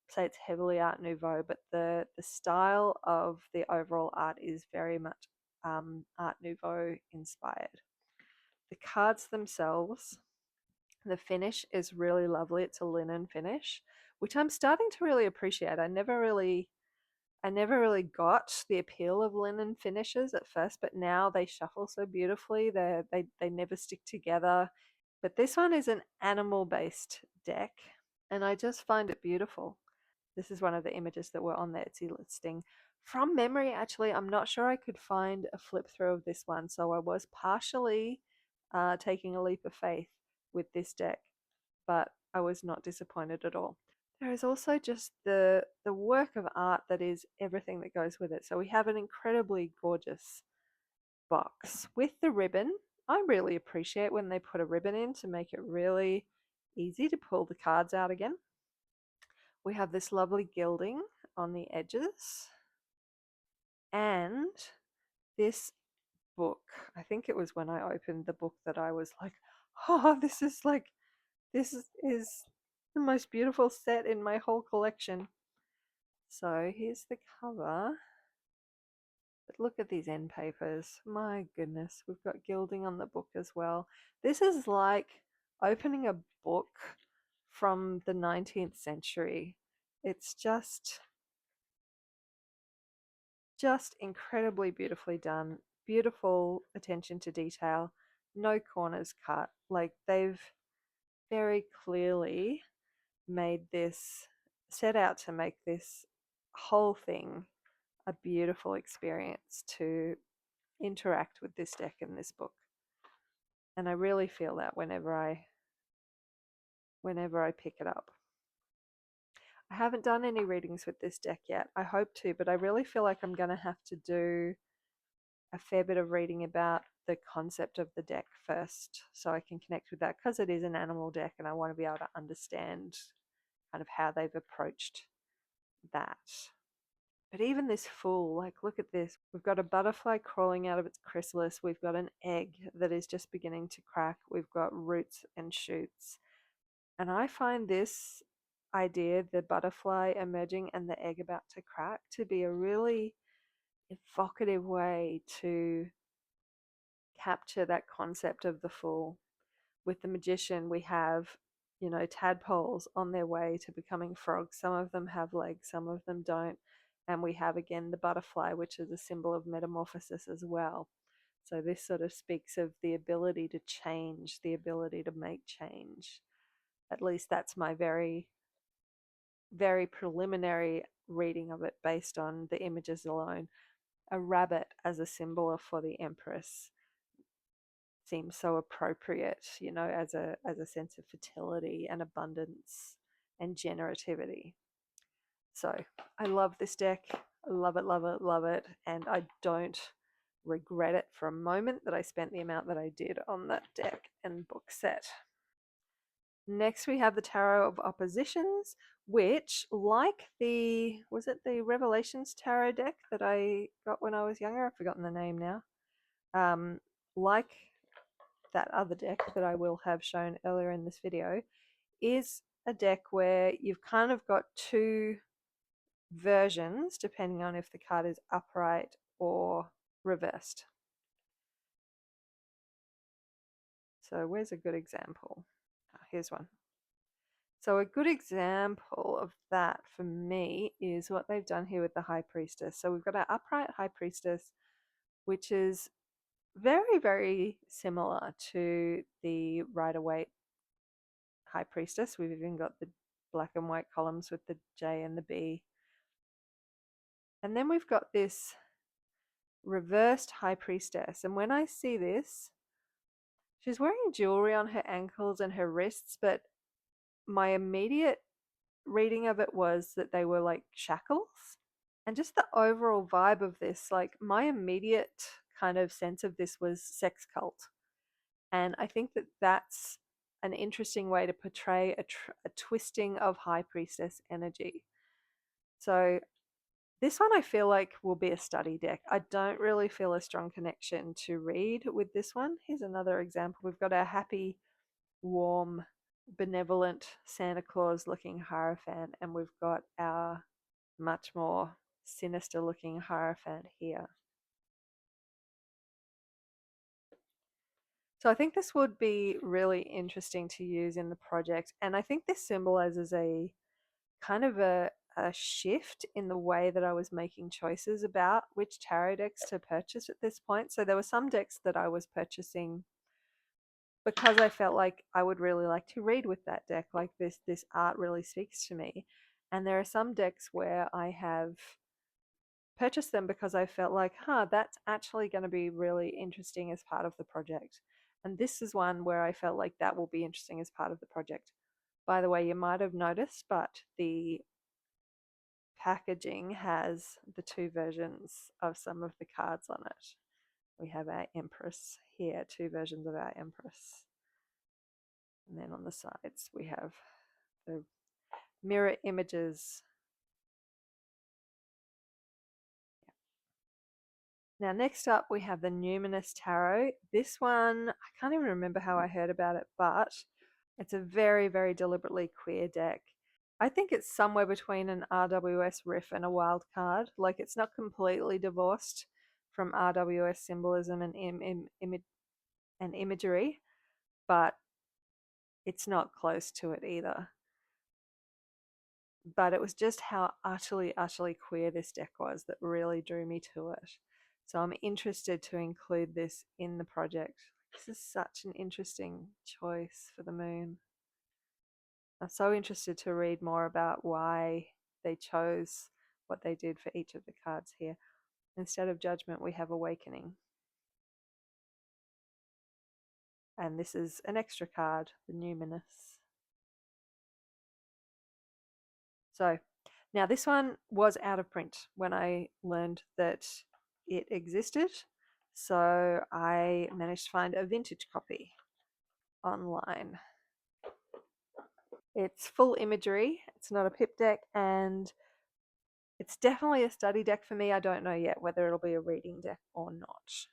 say it's heavily Art Nouveau, but the style of the overall art is very much Art Nouveau inspired. The cards themselves, the finish is really lovely. It's a linen finish, which I'm starting to really appreciate. I never really got the appeal of linen finishes at first, but now they shuffle so beautifully. They never stick together. But this one is an animal-based deck, and I just find it beautiful. This is one of the images that were on the Etsy listing. From memory, actually, I'm not sure I could find a flip through of this one, so I was partially taking a leap of faith with this deck, but I was not disappointed at all. There is also just the work of art that is everything that goes with it. So we have an incredibly gorgeous box with the ribbon. I really appreciate when they put a ribbon in to make it really easy to pull the cards out again. We have this lovely gilding on the edges, and this book. I think it was when I opened the book that I was like, oh, this is the most beautiful set in my whole collection. So here's the cover. But look at these end papers. My goodness, we've got gilding on the book as well. This is like opening a book from the 19th century. It's just incredibly beautifully done. Beautiful attention to detail. No corners cut. Like they've very clearly set out to make this whole thing a beautiful experience to interact with this deck and this book. And I really feel that whenever I pick it up. I haven't done any readings with this deck yet. I hope to, but I really feel like I'm going to have to do a fair bit of reading about the concept of the deck first so I can connect with that, because it is an animal deck and I want to be able to understand kind of how they've approached that. But even this Fool, like look at this. We've got a butterfly crawling out of its chrysalis. We've got an egg that is just beginning to crack. We've got roots and shoots. And I find this idea, the butterfly emerging and the egg about to crack, to be a really evocative way to capture that concept of the Fool. With the magician, we have, tadpoles on their way to becoming frogs. Some of them have legs, some of them don't. And we have again the butterfly, which is a symbol of metamorphosis as well. So this sort of speaks of the ability to change, the ability to make change. At least that's my very, very preliminary reading of it based on the images alone. A rabbit as a symbol for the Empress seems so appropriate, you know, as a sense of fertility and abundance and generativity. So I love this deck. I love it, love it, love it. And I don't regret it for a moment that I spent the amount that I did on that deck and book set. Next we have the Tarot of Oppositions, which, like was it the Revelations Tarot deck that I got when I was younger? I've forgotten the name now. Like that other deck that I will have shown earlier in this video, is a deck where you've kind of got two versions depending on if the card is upright or reversed. So where's a good example? Here's one. So a good example of that for me is what they've done here with the High Priestess. So we've got our upright High Priestess, which is very, very similar to the Rider-Waite High Priestess. We've even got the black and white columns with the J and the B. And then we've got this reversed High Priestess. And when I see this, she's wearing jewelry on her ankles and her wrists, but my immediate reading of it was that they were like shackles. And just the overall vibe of this, like my immediate kind of sense of this was sex cult. And I think that that's an interesting way to portray a twisting of High Priestess energy. So this one I feel like will be a study deck. I don't really feel a strong connection to read with this one. Here's another example. We've got our happy, warm, benevolent Santa Claus looking Hierophant, and we've got our much more sinister looking Hierophant here. So I think this would be really interesting to use in the project, and I think this symbolizes a kind of a shift in the way that I was making choices about which tarot decks to purchase at this point. So there were some decks that I was purchasing because I felt like I would really like to read with that deck, like this art really speaks to me. And there are some decks where I have purchased them because I felt like, that's actually going to be really interesting as part of the project. And this is one where I felt like that will be interesting as part of the project. By the way, you might have noticed, but the packaging has the two versions of some of the cards on it. We have our Empress here, two versions of our Empress. And then on the sides, we have the mirror images. Now, next up, we have the Numinous Tarot. This one, I can't even remember how I heard about it, but it's a very, very deliberately queer deck. I think it's somewhere between an RWS riff and a wild card. Like, it's not completely divorced from RWS symbolism and imagery, but it's not close to it either. But it was just how utterly, utterly queer this deck was that really drew me to it. So I'm interested to include this in the project. This is such an interesting choice for the moon. I'm so interested to read more about why they chose what they did for each of the cards here. Instead of Judgment, we have Awakening. And this is an extra card, the Numinous. So now this one was out of print when I learned that it existed. So I managed to find a vintage copy online. It's full imagery. It's not a pip deck, and it's definitely a study deck for me. I don't know yet whether it'll be a reading deck or not.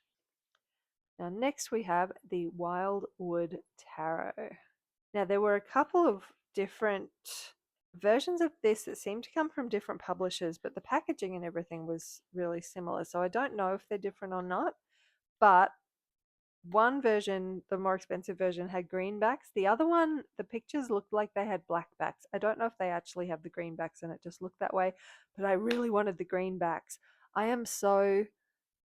Now next we have the Wildwood Tarot. Now there were a couple of different versions of this that seemed to come from different publishers, but the packaging and everything was really similar. So I don't know if they're different or not, but one version, the more expensive version, had green backs. The other one, the pictures looked like they had black backs. I don't know if they actually have the green backs and it just looked that way, but I really wanted the green backs. I am so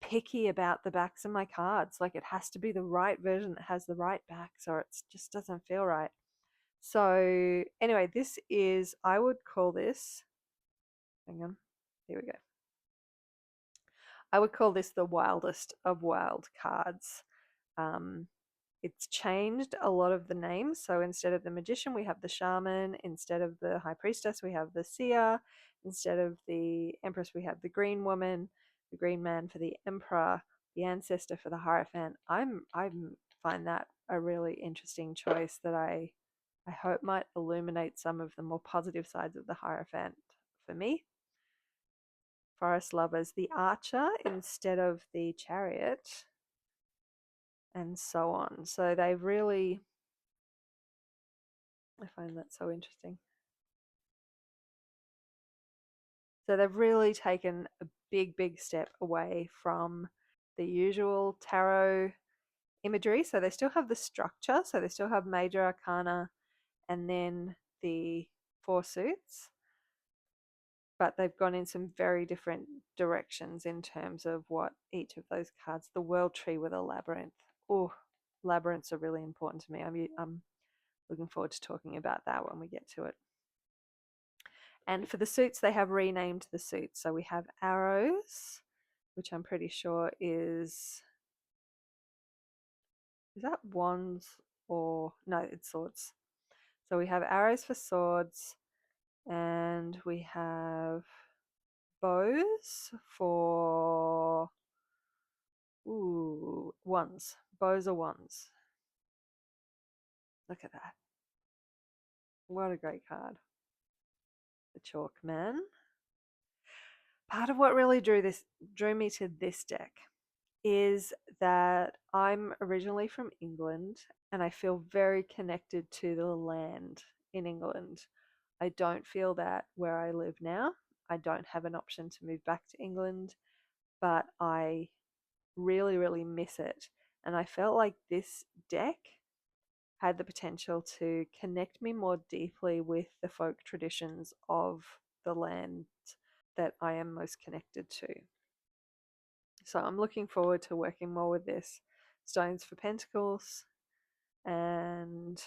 picky about the backs of my cards. Like, it has to be the right version that has the right backs, or it just doesn't feel right. So anyway, this is, I would call this, hang on, here we go. I would call this the wildest of wild cards. It's changed a lot of the names. So instead of the magician, we have the shaman. Instead of the high priestess, we have the seer. Instead of the empress, we have the green woman, the green man for the emperor, the ancestor for the hierophant. I find that a really interesting choice that I hope might illuminate some of the more positive sides of the hierophant for me. Forest lovers, the archer instead of the chariot, and so on. So they've really, I find that so interesting. So they've really taken a big step away from the usual tarot imagery. So they still have the structure, so they still have major arcana and then the four suits, but they've gone in some very different directions in terms of what each of those cards. The world tree with a labyrinth. Oh, labyrinths are really important to me. I'm looking forward to talking about that when we get to it. And for the suits, they have renamed the suits. So we have arrows, which I'm pretty sure is that wands or no, it's swords. So we have arrows for swords, and we have bows for wands. Bows are wands. Look at that. What a great card. The chalk man. Part of what really drew me to this deck is that I'm originally from England and I feel very connected to the land in England. I don't feel that where I live now. I don't have an option to move back to England, but I really miss it. And I felt like this deck had the potential to connect me more deeply with the folk traditions of the land that I am most connected to. So I'm looking forward to working more with this. Stones for Pentacles, and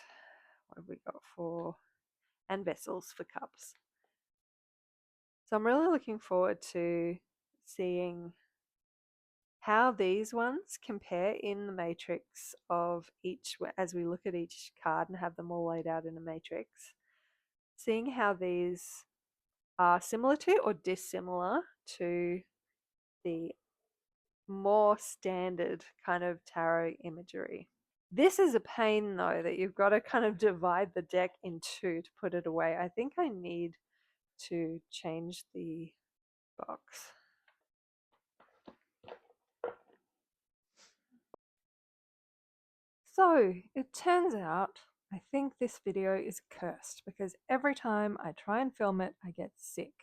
what have we got for, and Vessels for Cups. So I'm really looking forward to seeing how these ones compare in the matrix of each, as we look at each card and have them all laid out in a matrix, seeing how these are similar to or dissimilar to the more standard kind of tarot imagery. This is a pain though, that you've got to kind of divide the deck in two to put it away. I think I need to change the box. So it turns out I think this video is cursed because every time I try and film it, I get sick.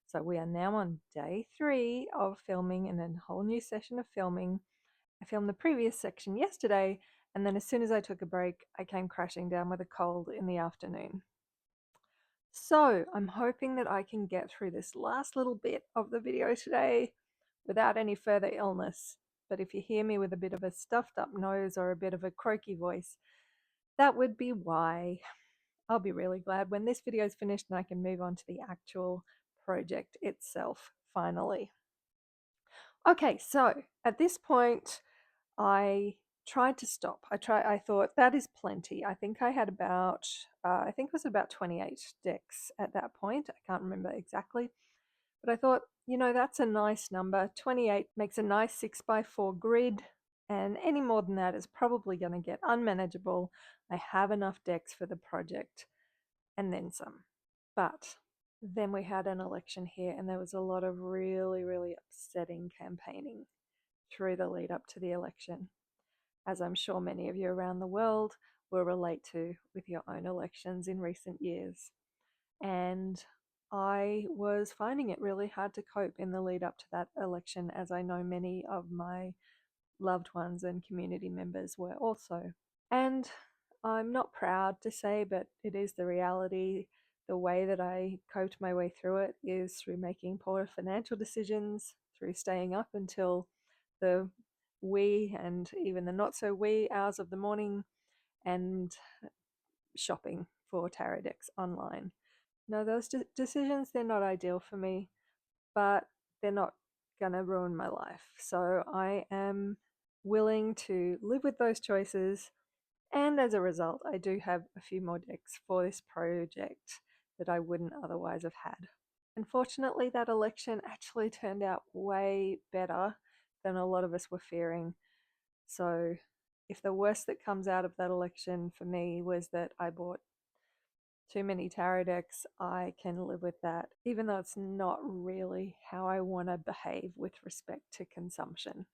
So we are now on day 3 of filming and then a whole new session of filming. I filmed the previous section yesterday, and then as soon as I took a break, I came crashing down with a cold in the afternoon. So I'm hoping that I can get through this last little bit of the video today without any further illness. But if you hear me with a bit of a stuffed up nose or a bit of a croaky voice, that would be why. I'll be really glad when this video is finished and I can move on to the actual project itself finally. Okay, so at this point, I tried to stop. I thought that is plenty. I think I had about, I think it was about 28 decks at that point. I can't remember exactly. But I thought, you know, that's a nice number. 28 makes a nice 6x4 grid. And any more than that is probably going to get unmanageable. I have enough decks for the project and then some. But then we had an election here, and there was a lot of really upsetting campaigning through the lead up to the election, as I'm sure many of you around the world will relate to with your own elections in recent years. And I was finding it really hard to cope in the lead up to that election, as I know many of my loved ones and community members were also. And I'm not proud to say, but it is the reality. The way that I coped my way through it is through making poor financial decisions, through staying up until the wee and even the not so wee hours of the morning, and shopping for tarot decks online. Now, those decisions, they're not ideal for me, but they're not going to ruin my life. So I am willing to live with those choices. And as a result, I do have a few more decks for this project that I wouldn't otherwise have had. Unfortunately, that election actually turned out way better than a lot of us were fearing. So if the worst that comes out of that election for me was that I bought too many tarot decks, I can live with that, even though it's not really how I want to behave with respect to consumption.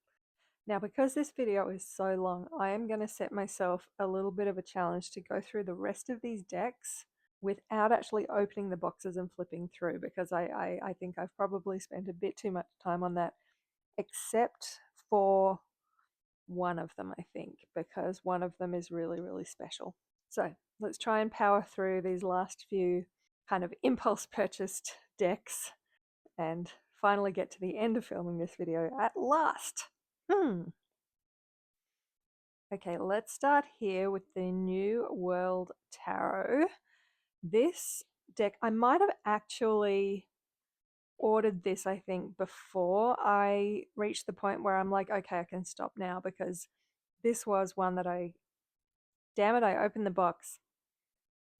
Now, because this video is so long, I am going to set myself a little bit of a challenge to go through the rest of these decks without actually opening the boxes and flipping through, because I think I've probably spent a bit too much time on that, except for one of them, I think, because one of them is really, really special. So let's try and power through these last few kind of impulse purchased decks and finally get to the end of filming this video at last. Okay, let's start here with the New World Tarot. This deck, I might have actually ordered this, I think, before I reached the point where I'm like, okay, I can stop now, because this was one that damn it, I opened the box.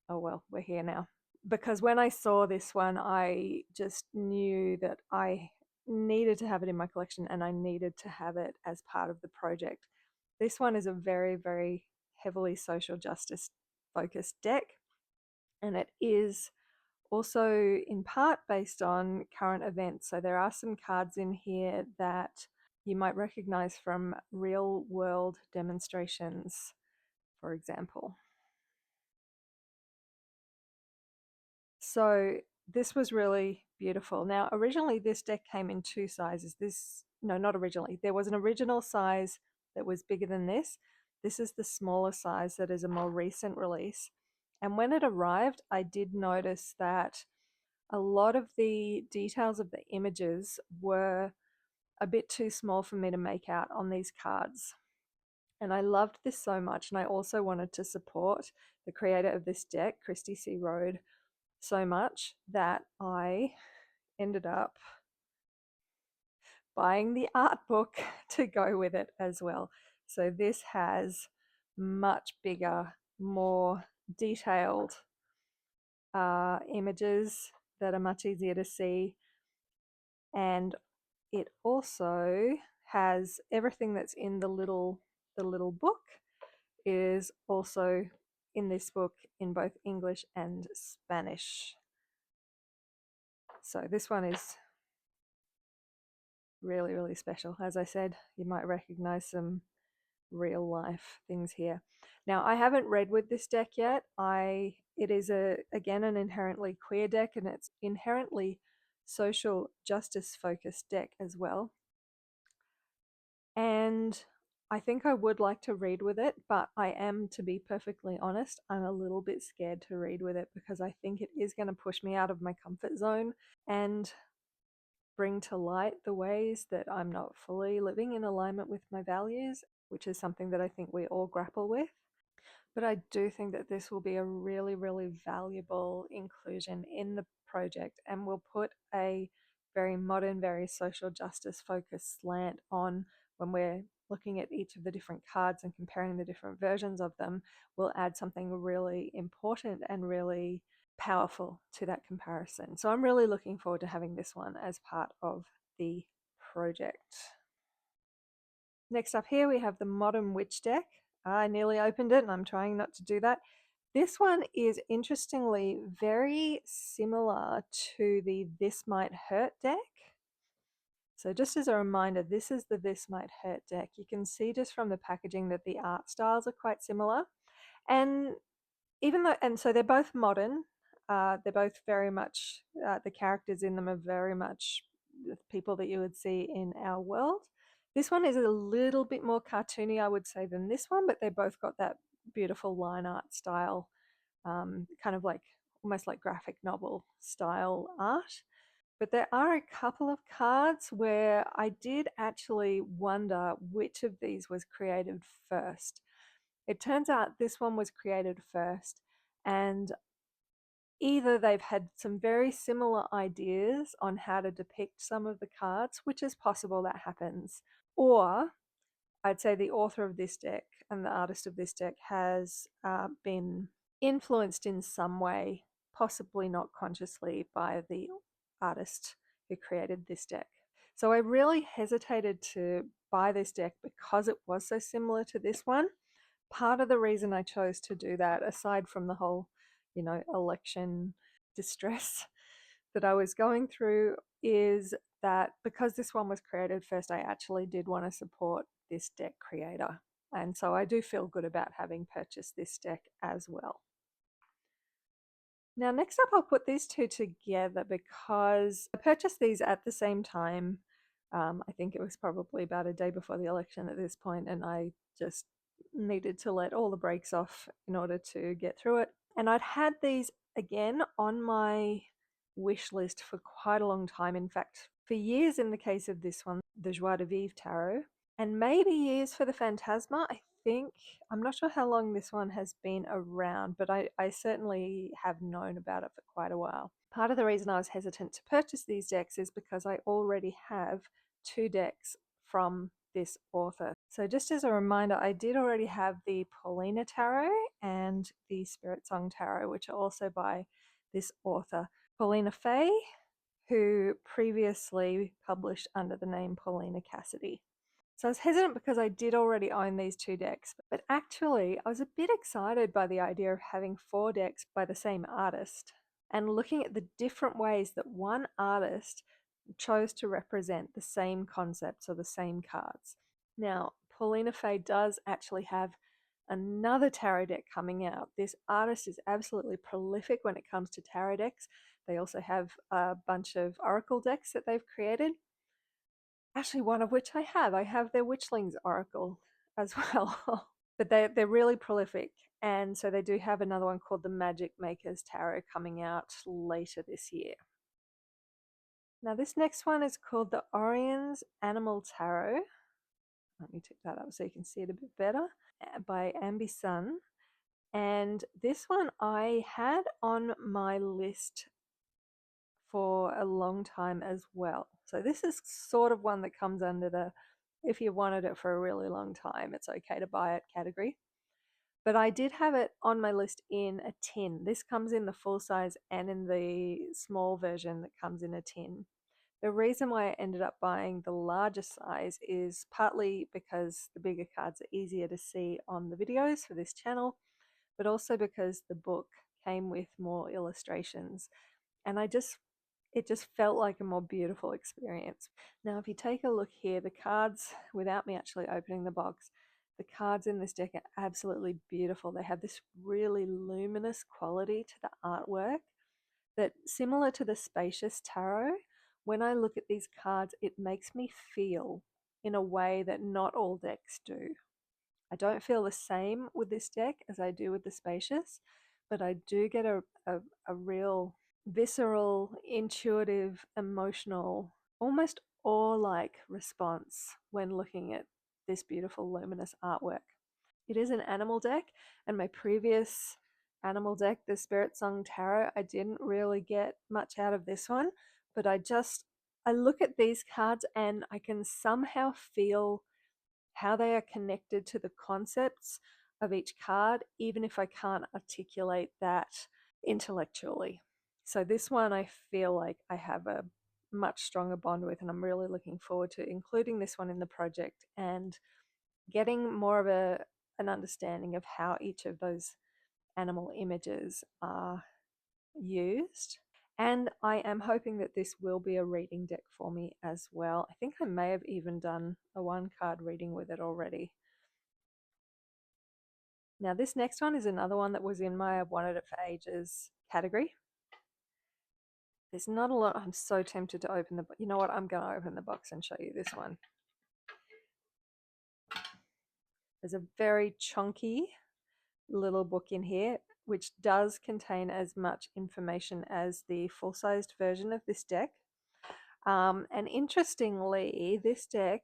Oh well, we're here now. Because when I saw this one, I just knew that I needed to have it in my collection and I needed to have it as part of the project. This one is a very, very heavily social justice focused deck, and it is also in part based on current events. So there are some cards in here that you might recognize from real world demonstrations, for example. So this was really beautiful. Now, originally this deck came in two sizes. No, not originally. There was an original size that was bigger than this. This is the smaller size that is a more recent release. And when it arrived, I did notice that a lot of the details of the images were a bit too small for me to make out on these cards. And I loved this so much. And I also wanted to support the creator of this deck, Christy C. Rode, so much that I ended up buying the art book to go with it as well. So this has much bigger, more detailed images that are much easier to see, and it also has everything that's in the little book is also in this book in both English and Spanish. So this one is really, really special. As I said, you might recognize some real life things here. Now, I haven't read with this deck yet. It is again an inherently queer deck, and it's inherently social justice focused deck as well. And I think I would like to read with it, but I am, to be perfectly honest, I'm a little bit scared to read with it because I think it is going to push me out of my comfort zone and bring to light the ways that I'm not fully living in alignment with my values, which is something that I think we all grapple with. But I do think that this will be a really, really valuable inclusion in the project and will put a very modern, very social justice focused slant on when we're looking at each of the different cards and comparing the different versions of them. Will add something really important and really powerful to that comparison. So I'm really looking forward to having this one as part of the project. Next up here we have the Modern Witch deck. I nearly opened it and I'm trying not to do that. This one is interestingly very similar to the This Might Hurt deck. So just as a reminder, this is the This Might Hurt deck. You can see just from the packaging that the art styles are quite similar. And so they're both modern. They're both very much, the characters in them are very much the people that you would see in our world. This one is a little bit more cartoony, I would say, than this one, but they both got that beautiful line art style, kind of like almost like graphic novel style art. But there are a couple of cards where I did actually wonder which of these was created first. It turns out this one was created first, and either they've had some very similar ideas on how to depict some of the cards, which is possible that happens, or I'd say the author of this deck and the artist of this deck has been influenced in some way, possibly not consciously, by the artist who created this deck. So I really hesitated to buy this deck because it was so similar to this one. Part of the reason I chose to do that, aside from the whole, election distress that I was going through, is that because this one was created first, I actually did want to support this deck creator. And so I do feel good about having purchased this deck as well. Now, next up, I'll put these two together because I purchased these at the same time. I think it was probably about a day before the election at this point, and I just needed to let all the brakes off in order to get through it. And I'd had these again on my wish list for quite a long time. In fact, for years in the case of this one, the Joie de Vivre Tarot, and maybe years for the Phantasma. I'm not sure how long this one has been around, but I certainly have known about it for quite a while. Part of the reason I was hesitant to purchase these decks is because I already have 2 decks from this author. So just as a reminder, I did already have the Paulina Tarot and the Spiritsong Tarot, which are also by this author, Paulina Fae, who previously published under the name Paulina Cassidy. So I was hesitant because I did already own these 2 decks, but actually I was a bit excited by the idea of having 4 decks by the same artist and looking at the different ways that one artist chose to represent the same concepts or the same cards. Now, Paulina Fae does actually have another tarot deck coming out. This artist is absolutely prolific when it comes to tarot decks. They also have a bunch of oracle decks that they've created. Actually, one of which I have. I have their Witchlings Oracle as well. But they're really prolific. And so they do have another one called the Magic Makers Tarot coming out later this year. Now, this next one is called the Orion's Animal Tarot. Let me tick that up so you can see it a bit better. By Ambi Sun. And this one I had on my list for a long time as well. So this is sort of one that comes under the if you wanted it for a really long time, it's okay to buy it category. But I did have it on my list in a tin. This comes in the full size and in the small version that comes in a tin. The reason why I ended up buying the larger size is partly because the bigger cards are easier to see on the videos for this channel, but also because the book came with more illustrations. And it just felt like a more beautiful experience. Now, if you take a look here, the cards, without me actually opening the box, the cards in this deck are absolutely beautiful. They have this really luminous quality to the artwork that, similar to the Spacious Tarot, when I look at these cards, it makes me feel in a way that not all decks do. I don't feel the same with this deck as I do with the Spacious, but I do get a real visceral, intuitive, emotional, almost awe-like response when looking at this beautiful luminous artwork. It is an animal deck, and my previous animal deck, the Spiritsong Tarot, I didn't really get much out of this one, but I look at these cards and I can somehow feel how they are connected to the concepts of each card, even if I can't articulate that intellectually. So this one I feel like I have a much stronger bond with, and I'm really looking forward to including this one in the project and getting more of an understanding of how each of those animal images are used. And I am hoping that this will be a reading deck for me as well. I think I may have even done a 1-card reading with it already. Now, this next one is another one that was in my I've wanted it for ages category. There's not a lot. I'm so tempted to open the, you know what, I'm going to open the box and show you this one. There's a very chunky little book in here, which does contain as much information as the full-sized version of this deck. And interestingly, this deck,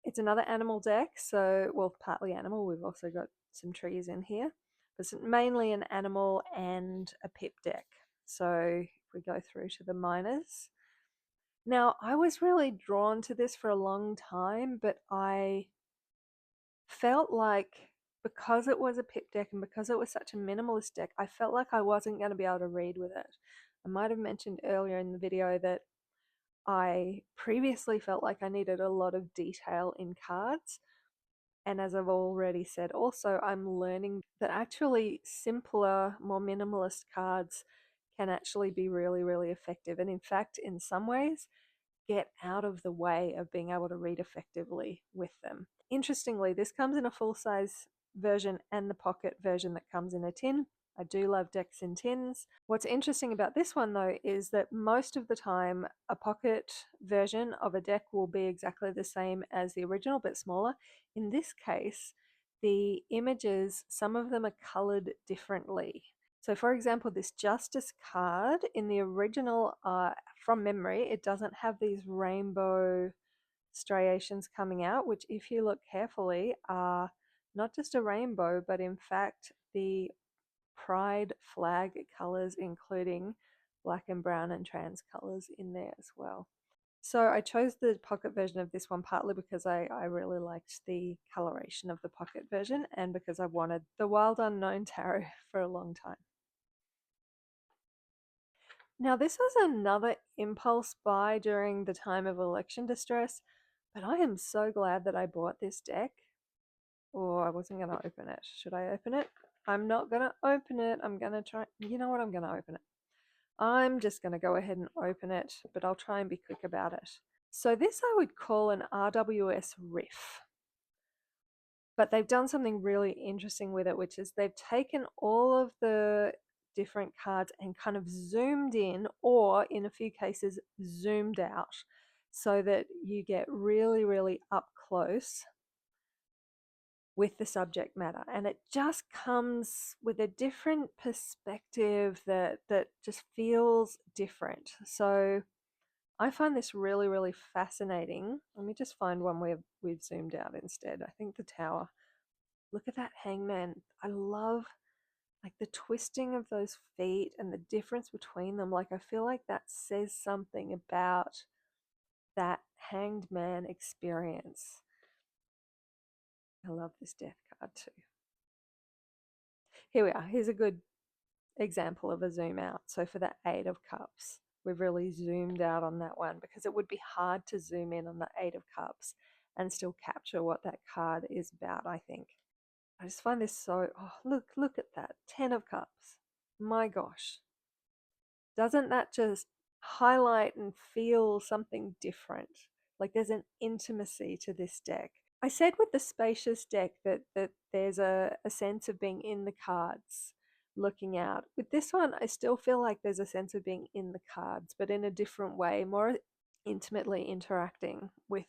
it's another animal deck. So, well, partly animal. We've also got some trees in here. It's mainly an animal and a pip deck. So if we go through to the minors. Now, I was really drawn to this for a long time, but I felt like because it was a pip deck and because it was such a minimalist deck, I felt like I wasn't going to be able to read with it. I might have mentioned earlier in the video that I previously felt like I needed a lot of detail in cards. And as I've already said, also, I'm learning that actually simpler, more minimalist cards can actually be really, really effective. And in fact, in some ways, get out of the way of being able to read effectively with them. Interestingly, this comes in a full-size version and the pocket version that comes in a tin. I do love decks in tins. What's interesting about this one though is that most of the time a pocket version of a deck will be exactly the same as the original but smaller. In this case, the images, some of them are colored differently. So for example, this Justice card in the original, from memory, it doesn't have these rainbow striations coming out, which if you look carefully are not just a rainbow, but in fact the pride flag colors, including black and brown and trans colors in there as well. So I chose the pocket version of this one partly because I really liked the coloration of the pocket version and because I wanted the Wild Unknown Tarot for a long time. Now, this was another impulse buy during the time of election distress, but I am so glad that I bought this deck. Oh, I wasn't going to open it. Should I open it? I'm not going to open it. I'm going to try. You know what? I'm going to open it. I'm just going to go ahead and open it, but I'll try and be quick about it. So this I would call an RWS riff. But they've done something really interesting with it, which is they've taken all of the different cards and kind of zoomed in, or in a few cases, zoomed out, so that you get really, really up close with the subject matter. And it just comes with a different perspective that just feels different. So I find this really, really fascinating. Let me just find one where we've zoomed out instead. I think the Tower. Look at that hangman. I love like the twisting of those feet and the difference between them. Like I feel like that says something about that hanged man experience. I love this death card too. Here we are. Here's a good example of a zoom out. So for the Eight of Cups, we've really zoomed out on that one because it would be hard to zoom in on the Eight of Cups and still capture what that card is about, I think. I just find this so, oh, look at that. 10 of Cups. My gosh. Doesn't that just highlight and feel something different? Like there's an intimacy to this deck. I said with the spacious deck that there's a sense of being in the cards, looking out. With this one, I still feel like there's a sense of being in the cards, but in a different way, more intimately interacting with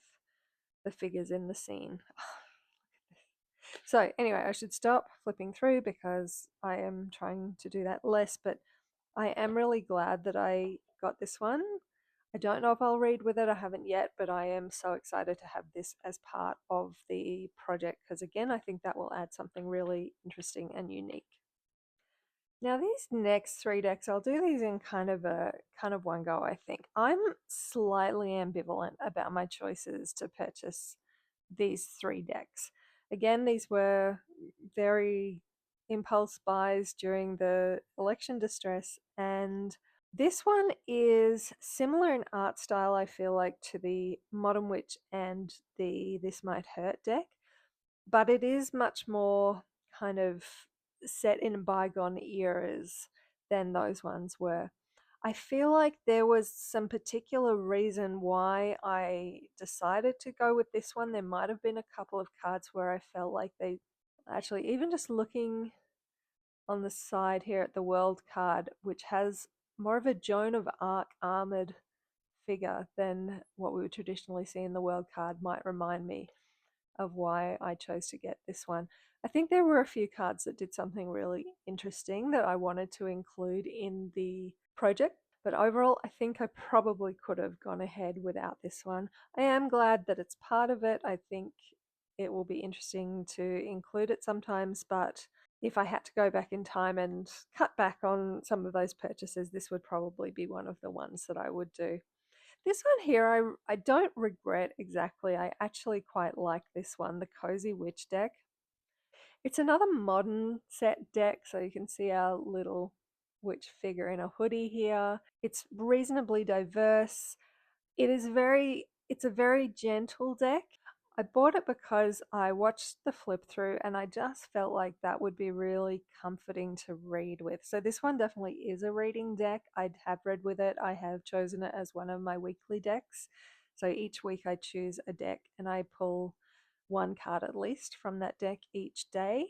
the figures in the scene. So anyway, I should stop flipping through because I am trying to do that less, but I am really glad that I got this one. I don't know if I'll read with it, I haven't yet, but I am so excited to have this as part of the project because again, I think that will add something really interesting and unique. Now these next three decks, I'll do these in kind of one go, I think. I'm slightly ambivalent about my choices to purchase these three decks. Again, these were very impulse buys during the election distress, and this one is similar in art style, I feel like, to the Modern Witch and the This Might Hurt deck, but it is much more kind of set in bygone eras than those ones were. I feel like there was some particular reason why I decided to go with this one. There might have been a couple of cards where I felt like they actually, even just looking on the side here at the World card, which has more of a Joan of Arc armored figure than what we would traditionally see in the World card, might remind me of why I chose to get this one. I think there were a few cards that did something really interesting that I wanted to include in the project, but overall I think I probably could have gone ahead without this one. I am glad that it's part of it. I think it will be interesting to include it sometimes, but if I had to go back in time and cut back on some of those purchases, this would probably be one of the ones that I would do. This one here, I don't regret exactly. I actually quite like this one, the Cozy Witch deck. It's another modern set deck, so you can see our little witch figure in a hoodie here. It's reasonably diverse. It's a very gentle deck. I bought it because I watched the flip through and I just felt like that would be really comforting to read with. So this one definitely is a reading deck. I have read with it. I have chosen it as one of my weekly decks. So each week I choose a deck and I pull one card at least from that deck each day.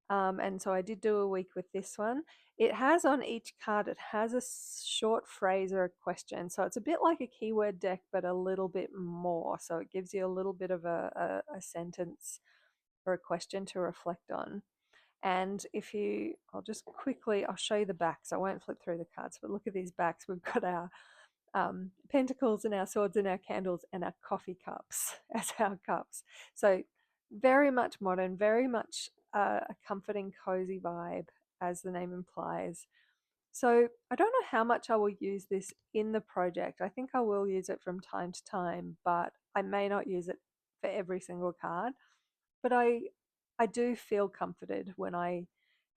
And so I did do a week with this one. It has on each card, it has a short phrase or a question. So it's a bit like a keyword deck, but a little bit more. So it gives you a little bit of a sentence or a question to reflect on. And if you, I'll show you the backs. I won't flip through the cards, but look at these backs. We've got our pentacles and our swords and our candles and our coffee cups as our cups. So very much modern, very much a comforting, cozy vibe, as the name implies. So I don't know how much I will use this in the project. I think I will use it from time to time, but I may not use it for every single card. But I do feel comforted when I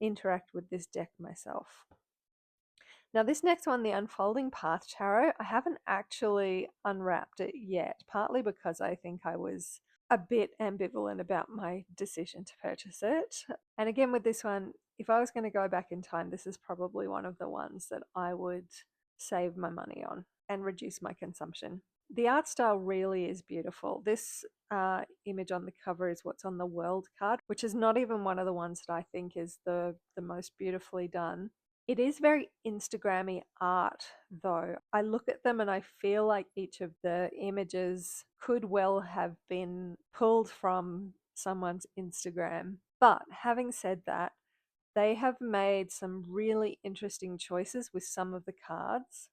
interact with this deck myself. Now this next one, the Unfolding Path Tarot, I haven't actually unwrapped it yet, partly because I think I was a bit ambivalent about my decision to purchase it. And again with this one, if I was going to go back in time, this is probably one of the ones that I would save my money on and reduce my consumption. The art style really is beautiful. This image on the cover is what's on the World card, which is not even one of the ones that I think is the most beautifully done. It is very Instagrammy art, though. I look at them and I feel like each of the images could well have been pulled from someone's Instagram. But having said that, they have made some really interesting choices with some of the cards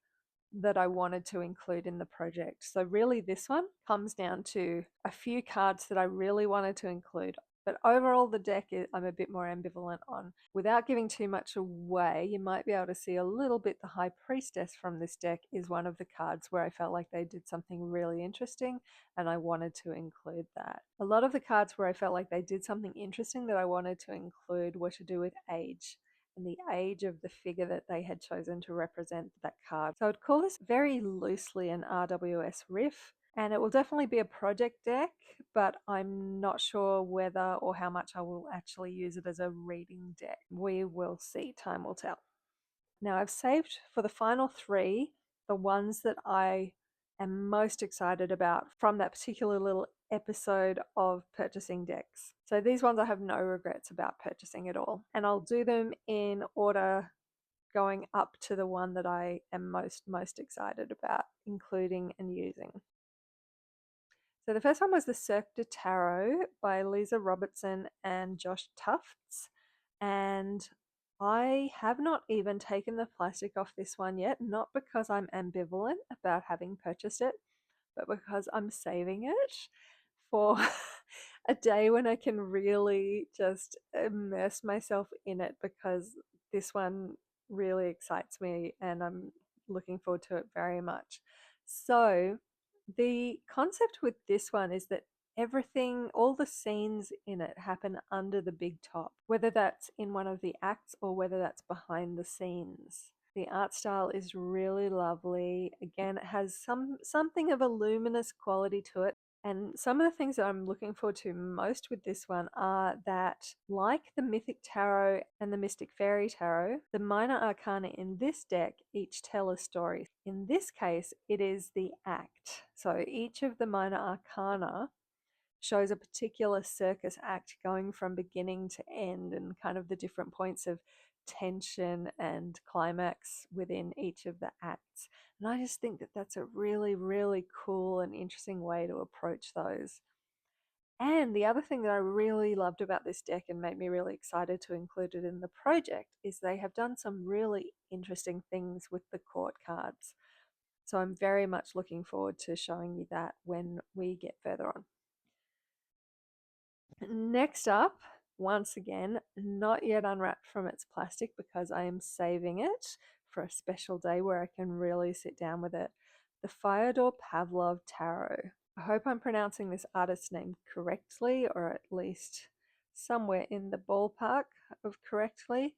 that I wanted to include in the project. So really this one comes down to a few cards that I really wanted to include. But overall, the deck I'm a bit more ambivalent on. Without giving too much away, you might be able to see a little bit the High Priestess from this deck is one of the cards where I felt like they did something really interesting and I wanted to include that. A lot of the cards where I felt like they did something interesting that I wanted to include were to do with age and the age of the figure that they had chosen to represent that card. So I'd call this very loosely an RWS riff. And it will definitely be a project deck, but I'm not sure whether or how much I will actually use it as a reading deck. We will see, time will tell. Now I've saved for the final three the ones that I am most excited about from that particular little episode of purchasing decks. So these ones I have no regrets about purchasing at all. And I'll do them in order going up to the one that I am most excited about including and using. So the first one was the Cirque du Tarot by Lisa Robertson and Josh Tufts. And I have not even taken the plastic off this one yet, not because I'm ambivalent about having purchased it, but because I'm saving it for a day when I can really just immerse myself in it, because this one really excites me and I'm looking forward to it very much. So the concept with this one is that everything, all the scenes in it happen under the big top, whether that's in one of the acts or whether that's behind the scenes. The art style is really lovely. Again, it has something of a luminous quality to it. And some of the things that I'm looking forward to most with this one are that, like the Mythic Tarot and the Mystic Fairy Tarot, the minor arcana in this deck each tell a story. In this case, it is the act. So each of the minor arcana shows a particular circus act going from beginning to end and kind of the different points of tension and climax within each of the acts. And I just think that that's a really, really cool and interesting way to approach those. And the other thing that I really loved about this deck and made me really excited to include it in the project is they have done some really interesting things with the court cards. So I'm very much looking forward to showing you that when we get further on. Next up, once again, not yet unwrapped from its plastic because I am saving it for a special day where I can really sit down with it. The Fyodor Pavlov Tarot. I hope I'm pronouncing this artist's name correctly, or at least somewhere in the ballpark of correctly.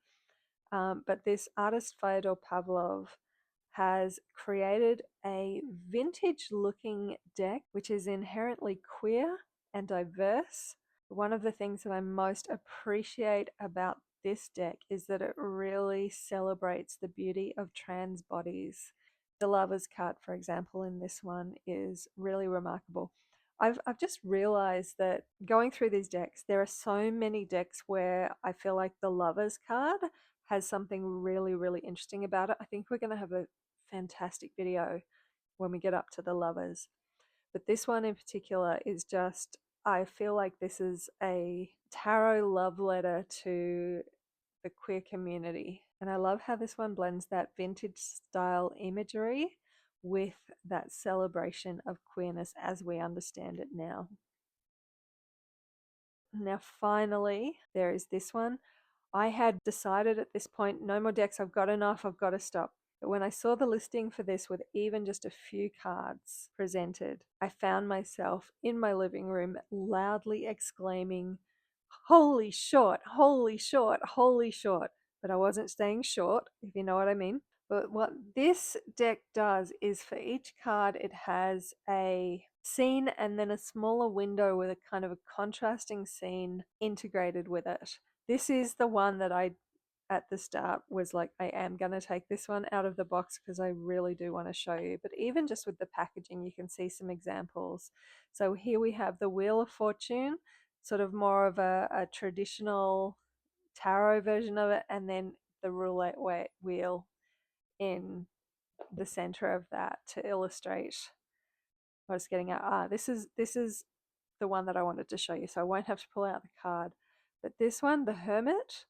But this artist, Fyodor Pavlov, has created a vintage looking deck which is inherently queer and diverse. One of the things that I most appreciate about this deck is that it really celebrates the beauty of trans bodies. The Lover's card, for example, in this one is really remarkable. I've just realized that going through these decks, there are so many decks where I feel like the Lover's card has something really, really interesting about it. I think we're going to have a fantastic video when we get up to the Lovers. But this one in particular is just, I feel like this is a tarot love letter to the queer community. And I love how this one blends that vintage style imagery with that celebration of queerness as we understand it now. Now, finally, there is this one. I had decided at this point, no more decks, I've got enough, I've got to stop. But when I saw the listing for this with even just a few cards presented, I found myself in my living room loudly exclaiming, "Holy short, holy short, holy short." But I wasn't staying short, if you know what I mean. But what this deck does is for each card, it has a scene and then a smaller window with a kind of a contrasting scene integrated with it. This is the one that I, at the start, was like, I am going to take this one out of the box because I really do want to show you. But even just with the packaging, you can see some examples. So here we have the Wheel of Fortune, sort of more of a traditional tarot version of it, and then the roulette wheel in the center of that to illustrate what I was getting at. This is the one that I wanted to show you, so I won't have to pull out the card. But this one, the Hermit,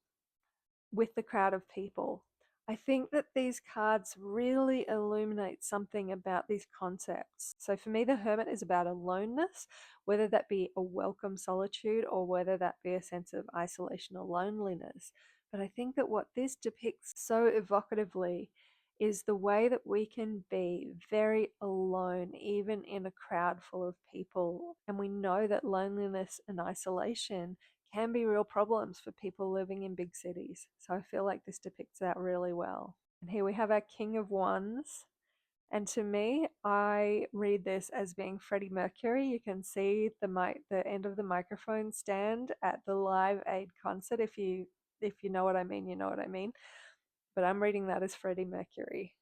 with the crowd of people. I think that these cards really illuminate something about these concepts. So for me, the Hermit is about aloneness, whether that be a welcome solitude or whether that be a sense of isolation or loneliness. But I think that what this depicts so evocatively is the way that we can be very alone, even in a crowd full of people. And we know that loneliness and isolation can be real problems for people living in big cities. So I feel like this depicts that really well. And here we have our King of Wands. And to me, I read this as being Freddie Mercury. You can see the end of the microphone stand at the Live Aid concert. If you know what I mean, you know what I mean. But I'm reading that as Freddie Mercury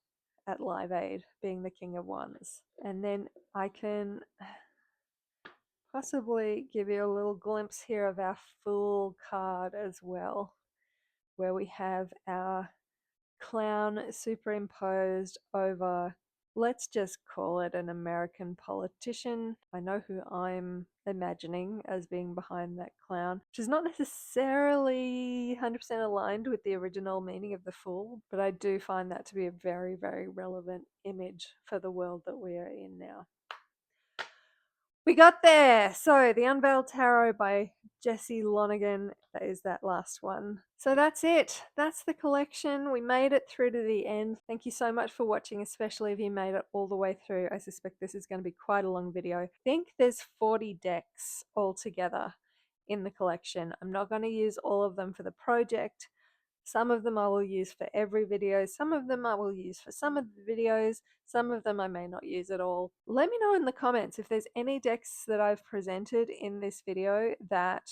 at Live Aid being the King of Wands. And then I can possibly give you a little glimpse here of our Fool card as well, where we have our clown superimposed over, let's just call it an American politician. I know who I'm imagining as being behind that clown, which is not necessarily 100% aligned with the original meaning of the Fool, but I do find that to be a very, very relevant image for the world that we are in now. We got there! So, The Unveiled Tarot by Jessie Lonergan. That is that last one. So that's it. That's the collection. We made it through to the end. Thank you so much for watching, especially if you made it all the way through. I suspect this is going to be quite a long video. I think there's 40 decks altogether in the collection. I'm not going to use all of them for the project. Some of them I will use for every video, some of them I will use for some of the videos, some of them I may not use at all. Let me know in the comments if there's any decks that I've presented in this video that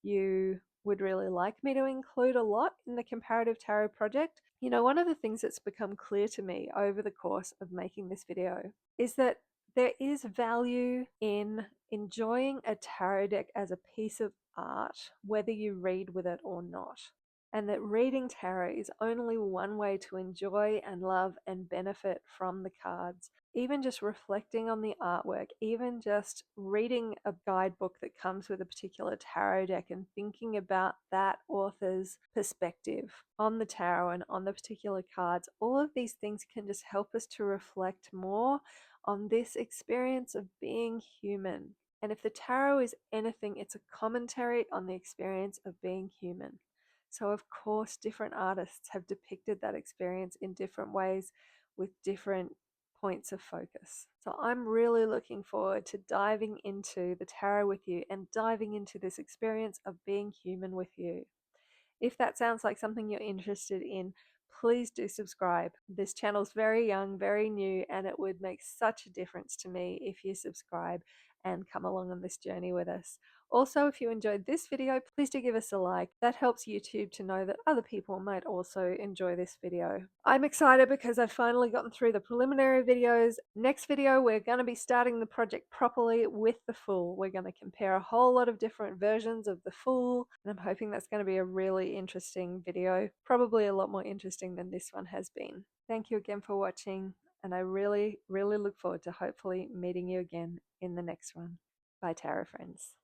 you would really like me to include a lot in the Comparative Tarot project. You know, one of the things that's become clear to me over the course of making this video is that there is value in enjoying a tarot deck as a piece of art, whether you read with it or not. And that reading tarot is only one way to enjoy and love and benefit from the cards. Even just reflecting on the artwork, even just reading a guidebook that comes with a particular tarot deck and thinking about that author's perspective on the tarot and on the particular cards, all of these things can just help us to reflect more on this experience of being human. And if the tarot is anything, it's a commentary on the experience of being human. So, of course, different artists have depicted that experience in different ways with different points of focus. So, I'm really looking forward to diving into the tarot with you and diving into this experience of being human with you. If that sounds like something you're interested in, please do subscribe. This channel's very young, very new, and it would make such a difference to me if you subscribe and come along on this journey with us. Also, if you enjoyed this video, please do give us a like. That helps YouTube to know that other people might also enjoy this video. I'm excited because I've finally gotten through the preliminary videos. Next video, we're going to be starting the project properly with the full. We're going to compare a whole lot of different versions of the full, and I'm hoping that's going to be a really interesting video, probably a lot more interesting than this one has been. Thank you again for watching, and I really, really look forward to hopefully meeting you again in the next one. Bye, tarot friends.